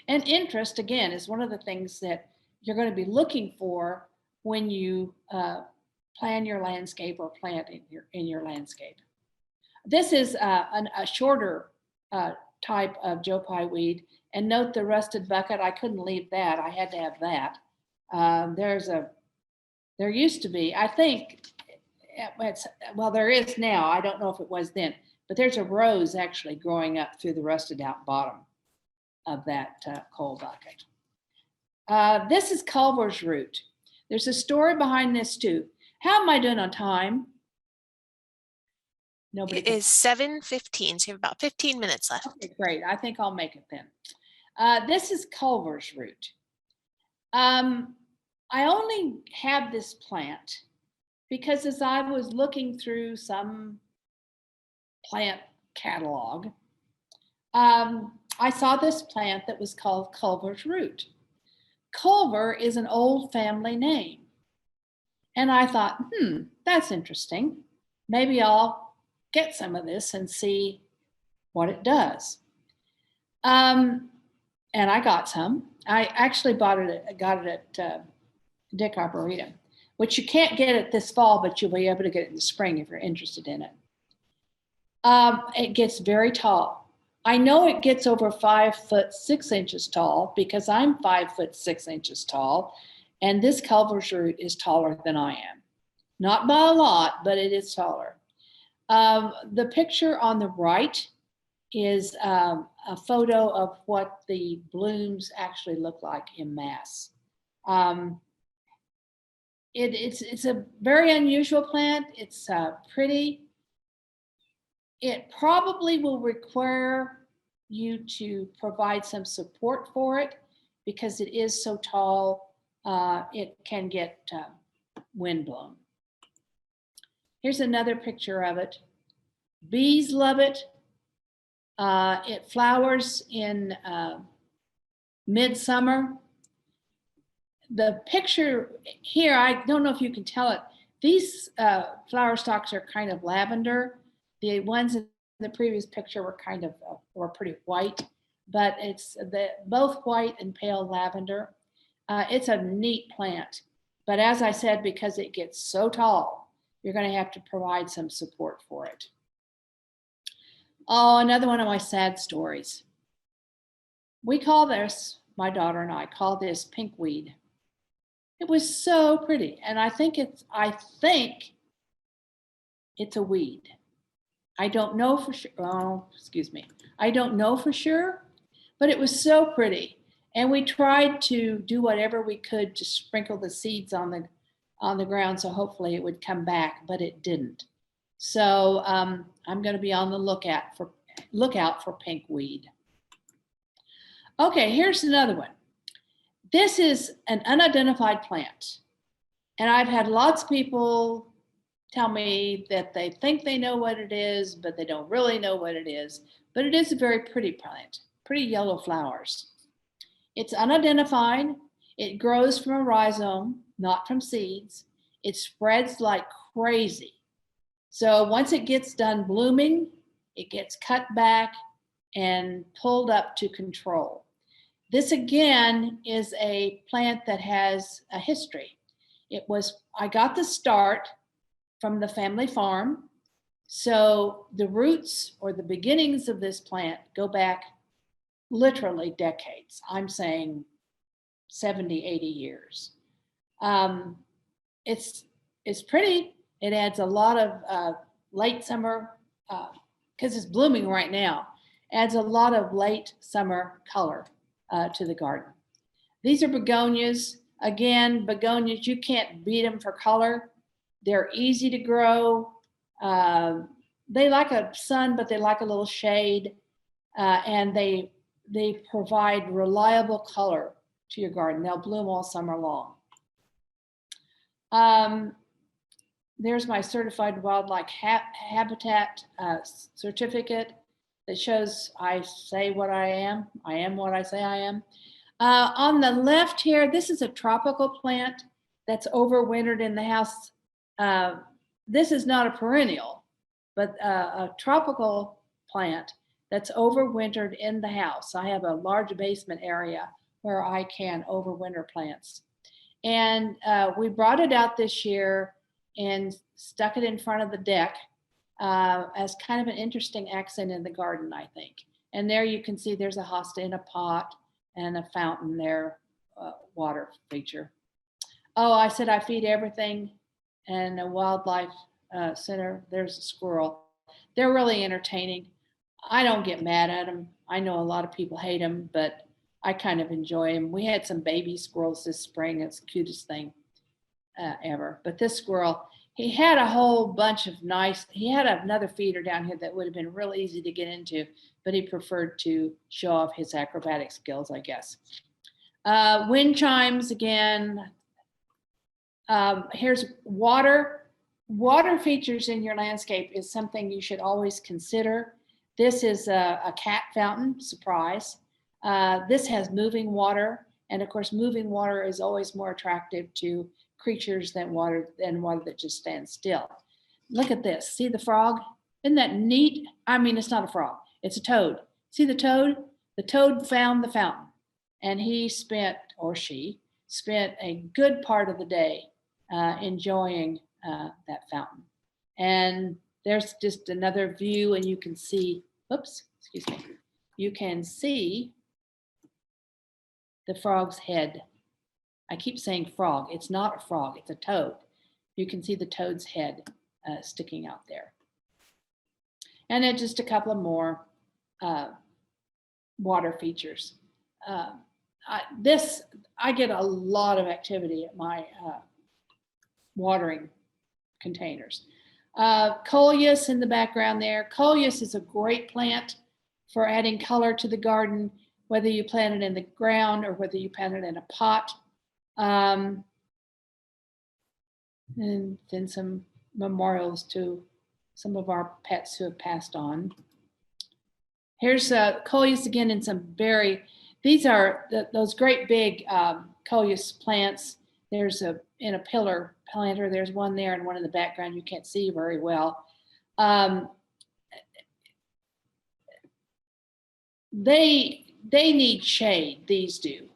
And interest, again, is one of the things that you're going to be looking for when you plan your landscape or plant in your landscape. This is a shorter type of Joe Pye weed. And note the rusted bucket. I couldn't leave that. I had to have that. There used to be, I think, well, there is now. I don't know if it was then, but there's a rose actually growing up through the rusted out bottom of that coal bucket. This is Culver's root. There's a story behind this too. How am I doing on time? It is 7:15, so you have about 15 minutes left. Okay, great. I think I'll make it then. This is Culver's root. I only have this plant because as I was looking through some plant catalog, I saw this plant that was called Culver's root. Culver is an old family name. And I thought, that's interesting. Maybe I'll get some of this and see what it does. And I got some. I actually got it at Dick Arboretum, which you can't get it this fall, but you'll be able to get it in the spring if you're interested in it. It gets very tall. I know it gets over 5'6" tall because I'm 5'6" tall, and this Culver's root is taller than I am. Not by a lot, but it is taller. The picture on the right is a photo of what the blooms actually look like in mass. It's a very unusual plant. It's pretty. It probably will require you to provide some support for it because it is so tall. It can get windblown. Here's another picture of it. Bees love it. It flowers in midsummer. The picture here, I don't know if you can tell it. These flower stalks are kind of lavender. The ones in the previous picture were kind of were pretty white, but it's both white and pale lavender. It's a neat plant, but as I said, because it gets so tall, you're going to have to provide some support for it. Oh, another one of my sad stories. We call this, my daughter and I call this pinkweed. It was so pretty, and I think it's a weed. I don't know for sure. Oh, excuse me. I don't know for sure, but it was so pretty. And we tried to do whatever we could to sprinkle the seeds on the ground, so hopefully it would come back, but it didn't. So I'm going to be on the lookout for pinkweed. Okay, here's another one. This is an unidentified plant, and I've had lots of people tell me that they think they know what it is, but they don't really know what it is. But it is a very pretty plant, pretty yellow flowers. It's unidentified. It grows from a rhizome, not from seeds. It spreads like crazy. So once it gets done blooming, it gets cut back and pulled up to control. This again is a plant that has a history. I got the start from the family farm. So the roots or the beginnings of this plant go back literally decades. I'm saying 70, 80 years. It's pretty. It adds a lot of late summer, because it's blooming right now, adds a lot of late summer color to the garden. These are begonias. Again, begonias, you can't beat them for color. They're easy to grow. They like a sun, but they like a little shade. And they provide reliable color to your garden. They'll bloom all summer long. There's my certified wildlife habitat certificate that shows I say what I am what I say I am. On the left here, this is a tropical plant that's overwintered in the house. This is not a perennial, but a tropical plant that's overwintered in the house. I have a large basement area where I can overwinter plants. And we brought it out this year and stuck it in front of the deck as kind of an interesting accent in the garden, I think. And there you can see there's a hosta in a pot and a fountain there, water feature. Oh, I said I feed everything, and a wildlife center, there's a squirrel. They're really entertaining. I don't get mad at them. I know a lot of people hate them, but I kind of enjoy them. We had some baby squirrels this spring. It's the cutest thing ever. But this squirrel, he had a whole bunch of he had another feeder down here that would have been real easy to get into, but he preferred to show off his acrobatic skills, I guess. Wind chimes again. Here's water. Water features in your landscape is something you should always consider. This is a cat fountain, surprise. This has moving water. And of course, moving water is always more attractive to creatures than water that just stands still. Look at this. See the frog? Isn't that neat? I mean, it's not a frog. It's a toad. See the toad? The toad found the fountain. And he or she spent a good part of the day enjoying that fountain. And there's just another view, and you can see, oops, excuse me. You can see the frog's head. I keep saying frog. It's not a frog, it's a toad. You can see the toad's head sticking out there. And then just a couple of more water features. I get a lot of activity at my watering containers. Coleus in the background there. Coleus is a great plant for adding color to the garden, whether you plant it in the ground or whether you plant it in a pot. And then some memorials to some of our pets who have passed on. Here's Coleus again in some these are those great big Coleus plants. There's in a pillar planter, there's one there and one in the background you can't see very well. They need shade, these do.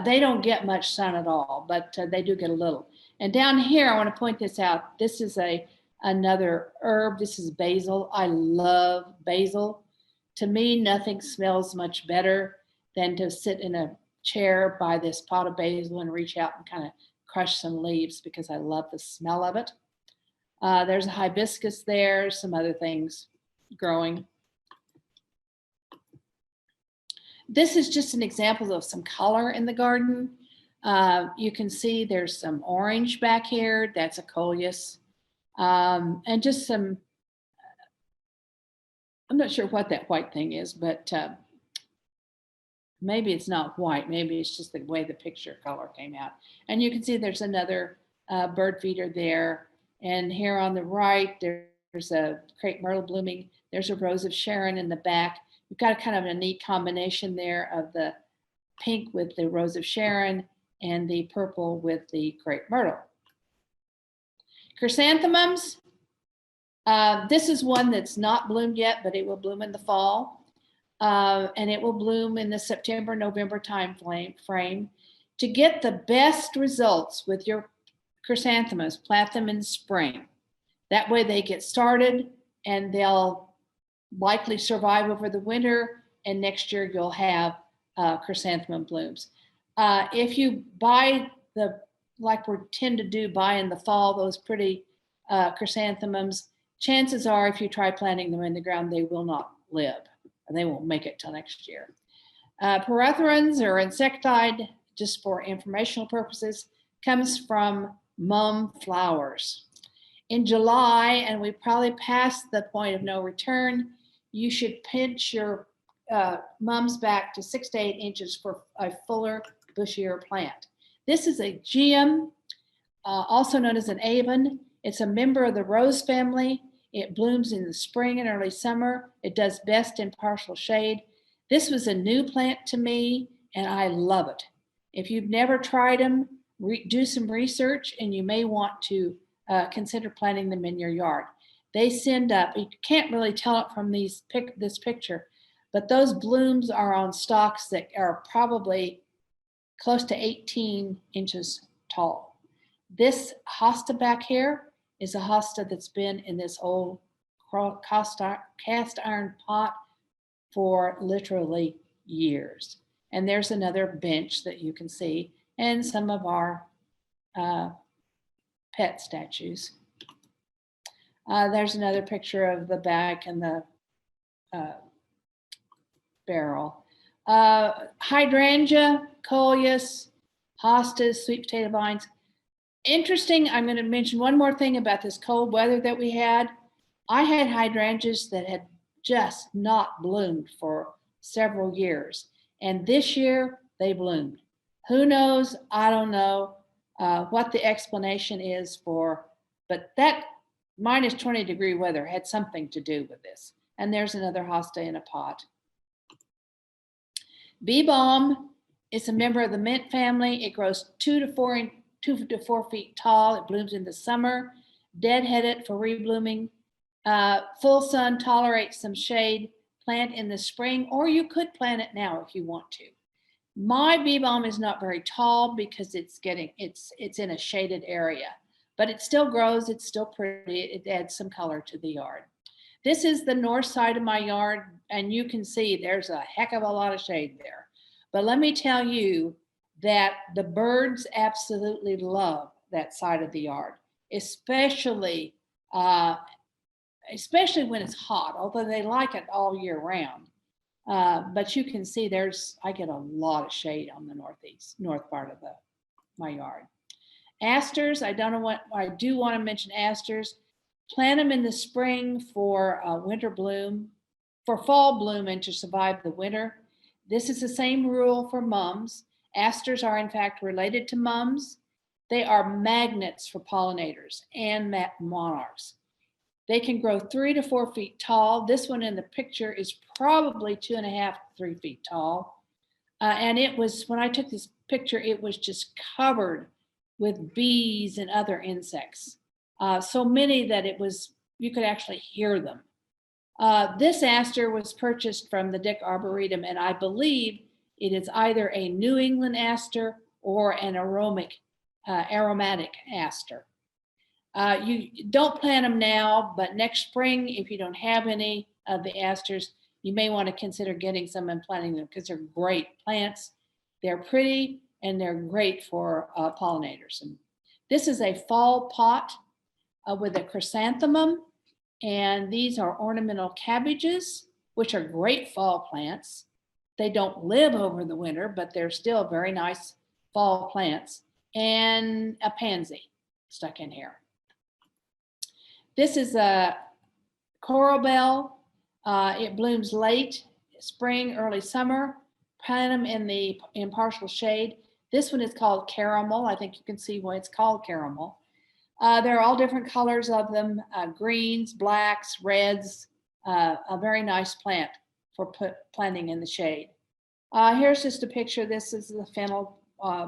They don't get much sun at all, but they do get a little. And down here, I want to point this out. This is another herb. This is basil. I love basil. To me, nothing smells much better than to sit in a chair by this pot of basil and reach out and kind of crush some leaves because I love the smell of it. There's a hibiscus there, some other things growing. This is just an example of some color in the garden. You can see there's some orange back here. That's a Coleus. And just some, I'm not sure what that white thing is, but maybe it's not white. Maybe it's just the way the picture color came out. And you can see there's another bird feeder there. And here on the right, there's a crepe myrtle blooming. There's a rose of Sharon in the back. You've got a kind of a neat combination there of the pink with the rose of Sharon and the purple with the crepe myrtle. Chrysanthemums. This is one that's not bloomed yet, but it will bloom in the fall. And it will bloom in the September, November time frame. To get the best results with your chrysanthemums, plant them in spring. That way they get started and they'll likely survive over the winter, and next year you'll have chrysanthemum blooms. If you buy like we tend to do, buy in the fall, those pretty chrysanthemums, chances are if you try planting them in the ground, they will not live, and they won't make it till next year. Pyrethorins or insecticide, just for informational purposes, comes from Moonflowers. In July, and we probably passed the point of no return, you should pinch your mums back to 6 to 8 inches for a fuller, bushier plant. This is a geum, also known as an avon. It's a member of the rose family. It blooms in the spring and early summer. It does best in partial shade. This was a new plant to me, and I love it. If you've never tried them, do some research, and you may want to consider planting them in your yard. They send up, you can't really tell it from this picture, but those blooms are on stalks that are probably close to 18 inches tall. This hosta back here is a hosta that's been in this old cast iron pot for literally years. And there's another bench that you can see, and some of our pet statues. There's another picture of the back and the barrel. Hydrangea, Coleus, hostas, sweet potato vines. Interesting, I'm going to mention one more thing about this cold weather that we had. I had hydrangeas that had just not bloomed for several years. And this year they bloomed. Who knows? I don't know what the explanation is for, but that minus 20-degree weather had something to do with this. And there's another hosta in a pot. Bee balm is a member of the mint family. It grows 2 to 4 feet tall. It blooms in the summer. Deadheaded for reblooming. Full sun tolerates some shade. Plant in the spring, or you could plant it now if you want to. My bee balm is not very tall because it's in a shaded area. but it still grows. It's still pretty. It adds some color to the yard. This is the north side of my yard, and you can see there's a heck of a lot of shade there. But let me tell you that the birds absolutely love that side of the yard, especially when it's hot, although they like it all year round. But you can see I get a lot of shade on the north part of my yard. Asters, I do want to mention asters. Plant them in the spring for winter bloom, for fall bloom and to survive the winter. This is the same rule for mums. Asters are in fact related to mums. They are magnets for pollinators and monarchs. They can grow 3 to 4 feet tall. This one in the picture is probably 2.5 to 3 feet tall. And it was, when I took this picture, it was just covered with bees and other insects. So many that you could actually hear them. This aster was purchased from the Dick Arboretum, and I believe it is either a New England aster or an aromatic aster. You don't plant them now, but next spring, if you don't have any of the asters, you may want to consider getting some and planting them because they're great plants. They're pretty and they're great for pollinators. And this is a fall pot with a chrysanthemum, and these are ornamental cabbages, which are great fall plants. They don't live over the winter, but they're still very nice fall plants, and a pansy stuck in here. This is a coral bell. It blooms late spring, early summer. Plant them in partial shade. This one is called caramel. I think you can see why it's called caramel. There are all different colors of them, greens, blacks, reds, a very nice plant for planting in the shade. Here's just a picture. This is the fennel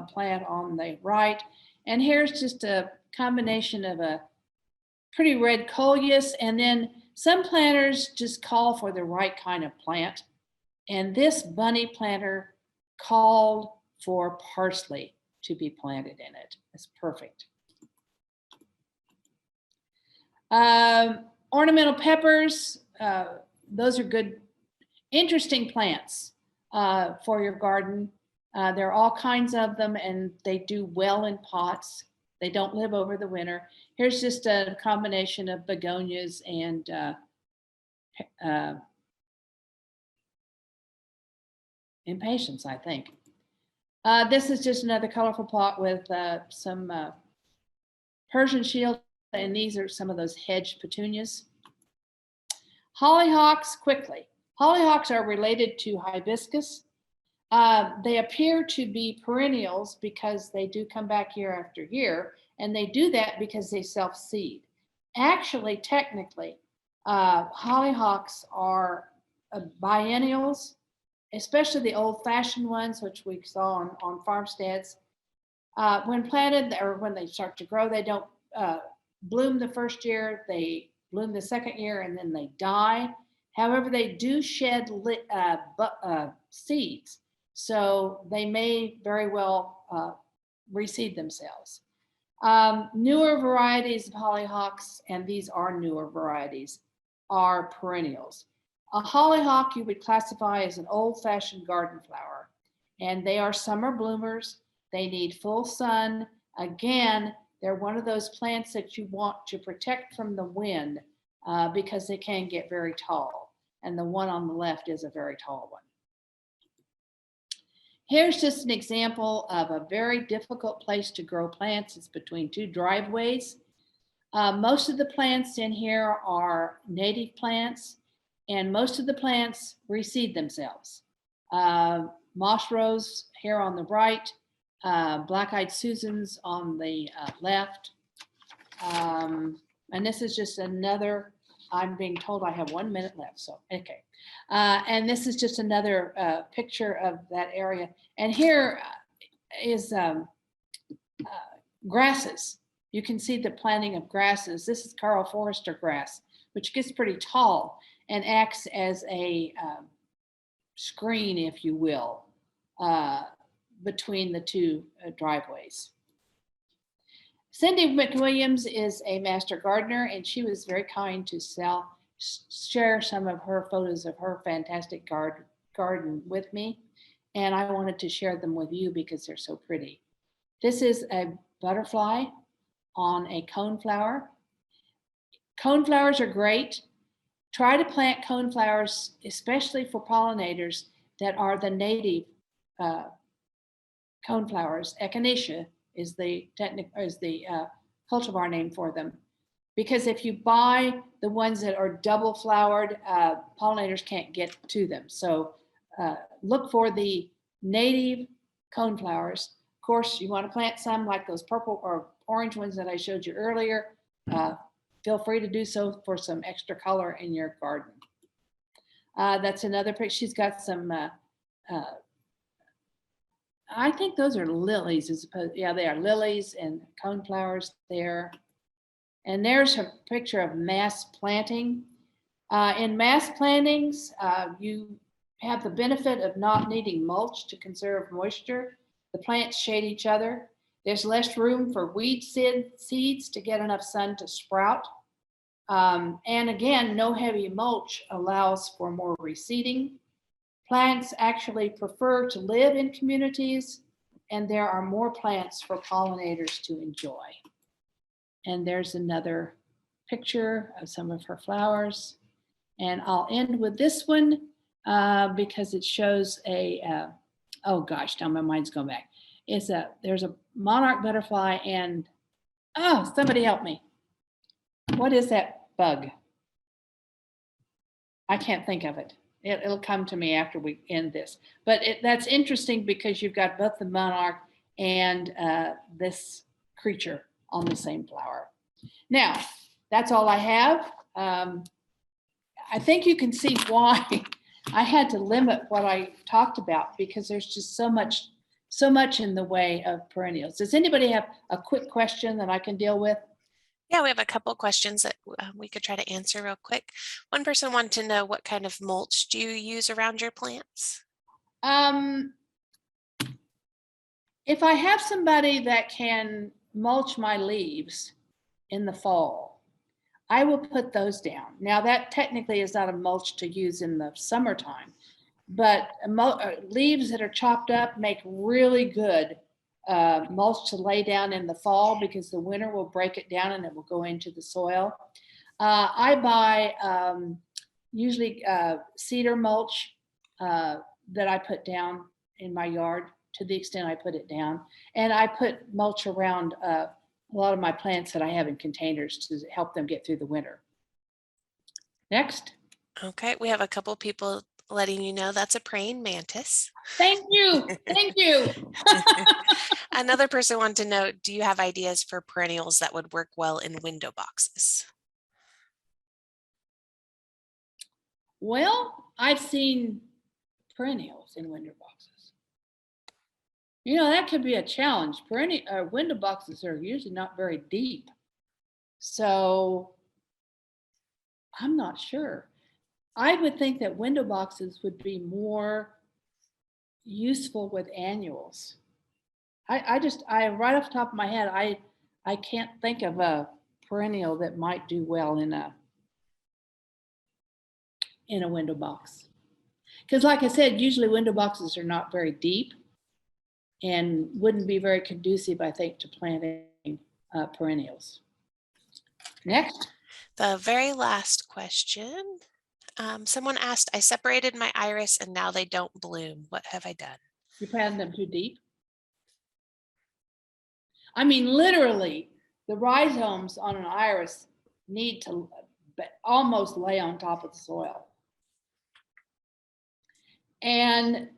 plant on the right. And here's just a combination of a pretty red Coleus, and then some planters just call for the right kind of plant. And this bunny planter called for parsley to be planted in it. It's perfect. Ornamental peppers, those are good, interesting plants for your garden. There are all kinds of them, and they do well in pots. They don't live over the winter. Here's just a combination of begonias and impatiens, I think. This is just another colorful pot with some Persian shield, and these are some of those hedge petunias. Hollyhocks, quickly. Hollyhocks are related to hibiscus. They appear to be perennials because they do come back year after year, and they do that because they self-seed. Actually, technically, hollyhocks are biennials, especially the old-fashioned ones, which we saw on farmsteads. When planted or when they start to grow, they don't bloom the first year, they bloom the second year, and then they die. However, they do shed seeds, so they may very well reseed themselves. Newer varieties of hollyhocks, and these are newer varieties, are perennials. A hollyhock you would classify as an old-fashioned garden flower, and they are summer bloomers. They need full sun. Again, they're one of those plants that you want to protect from the wind because they can get very tall. And the one on the left is a very tall one. Here's just an example of a very difficult place to grow plants. It's between two driveways. Most of the plants in here are native plants, and most of the plants reseed themselves. Moss rose here on the right, black-eyed Susans on the left. And this is just another, I'm being told I have 1 minute left, so okay. And this is just another picture of that area. And here is grasses. You can see the planting of grasses. This is Carl Forrester grass, which gets pretty tall and acts as a screen, if you will, between the two driveways. Cindy McWilliams is a master gardener, and she was very kind to share some of her photos of her fantastic garden with me. And I wanted to share them with you because they're so pretty. This is a butterfly on a coneflower. Coneflowers are great. Try to plant coneflowers, especially for pollinators that are the native coneflowers. Echinacea is the cultivar name for them. Because if you buy the ones that are double flowered, pollinators can't get to them. So look for the native coneflowers. Of course, you want to plant some like those purple or orange ones that I showed you earlier. Feel free to do so for some extra color in your garden. That's another picture. She's got some, I think those are lilies as opposed, yeah, they are lilies and coneflowers there. And there's a picture of mass planting. In mass plantings, you have the benefit of not needing mulch to conserve moisture. The plants shade each other. There's less room for weed seeds to get enough sun to sprout. And again, no heavy mulch allows for more reseeding. Plants actually prefer to live in communities, and there are more plants for pollinators to enjoy. And there's another picture of some of her flowers. And I'll end with this one because it shows oh gosh, now my mind's going back. There's a monarch butterfly and, oh, somebody help me. What is that bug? I can't think of it. It'll come to me after we end this. But that's interesting because you've got both the monarch and this creature on the same flower. Now, that's all I have. I think you can see why I had to limit what I talked about because there's just so much in the way of perennials. Does anybody have a quick question that I can deal with? Yeah, we have a couple questions that we could try to answer real quick. One person wanted to know, what kind of mulch do you use around your plants? If I have somebody that can mulch my leaves in the fall, I will put those down. Now that technically is not a mulch to use in the summertime, but leaves that are chopped up make really good mulch to lay down in the fall because the winter will break it down and it will go into the soil. I buy usually cedar mulch that I put down in my yard to the extent I put it down. And I put mulch around a lot of my plants that I have in containers to help them get through the winter. Next. Okay, we have a couple people letting you know that's a praying mantis. Thank you. Thank you. Another person wanted to know, do you have ideas for perennials that would work well in window boxes? Well, I've seen perennials in window boxes. You know, that could be a challenge. Window boxes are usually not very deep. So I'm not sure. I would think that window boxes would be more useful with annuals. I right off the top of my head, I can't think of a perennial that might do well in a window box. Because like I said, usually window boxes are not very deep and wouldn't be very conducive, I think, to planting perennials. Next. The very last question. Someone asked, I separated my iris and now they don't bloom. What have I done? You planted them too deep? I mean, literally, the rhizomes on an iris need to almost lay on top of the soil. And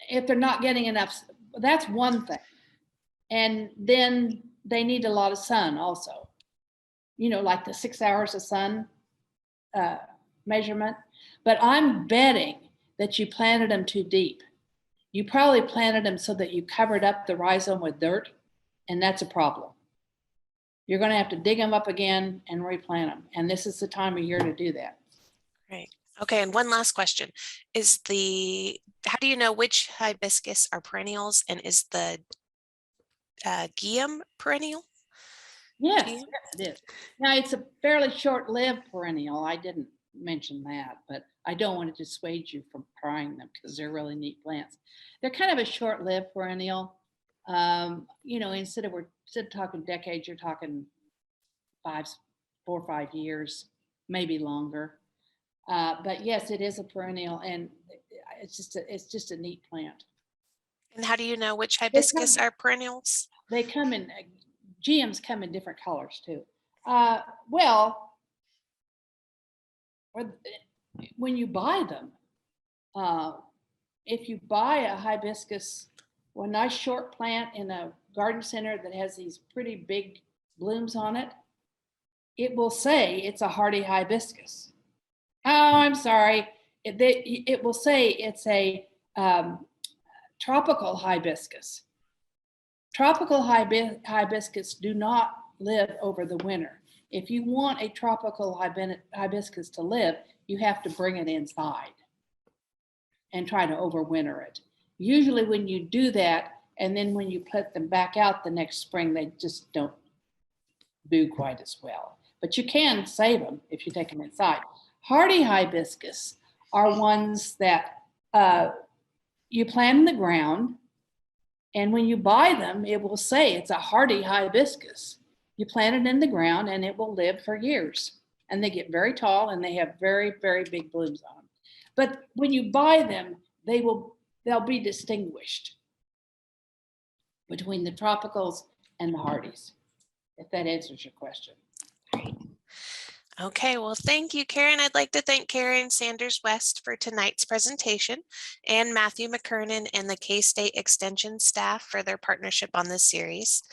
if they're not getting enough, that's one thing. And then they need a lot of sun also. You know, like the 6 hours of sun measurement. But I'm betting that you planted them too deep. You probably planted them so that you covered up the rhizome with dirt, and that's a problem. You're going to have to dig them up again and replant them. And this is the time of year to do that. Right. Okay, and one last question. How do you know which hibiscus are perennials, and is the Guillaume perennial? Yes, Do you? yes, it is. Now, it's a fairly short-lived perennial. I didn't mention that, but I don't want to dissuade you from trying them because they're really neat plants. They're kind of a short-lived perennial. Instead of talking decades, you're talking 4 or 5 years, maybe longer. But yes, it is a perennial, and it's just a neat plant. And how do you know which They hibiscus come, are perennials? they come in GMs come in different colors too. Well, when you buy them, uh, if you buy a hibiscus, a nice short plant in a garden center that has these pretty big blooms on it, it will say it's a hardy hibiscus. Oh, I'm sorry. It will say it's a tropical hibiscus. Tropical hibiscus do not live over the winter. If you want a tropical hibiscus to live, you have to bring it inside and try to overwinter it. Usually when you do that, and then when you put them back out the next spring, they just don't do quite as well. But you can save them if you take them inside. Hardy hibiscus are ones that you plant in the ground, and when you buy them, it will say it's a hardy hibiscus. You plant it in the ground and it will live for years. And they get very tall and they have very, very big blooms on them. But when you buy them, they'll be distinguished between the tropicals and the hardies, if that answers your question. Great. Okay, well, thank you, Karen. I'd like to thank Karen Sanders West for tonight's presentation and Matthew McKernan and the K-State Extension staff for their partnership on this series.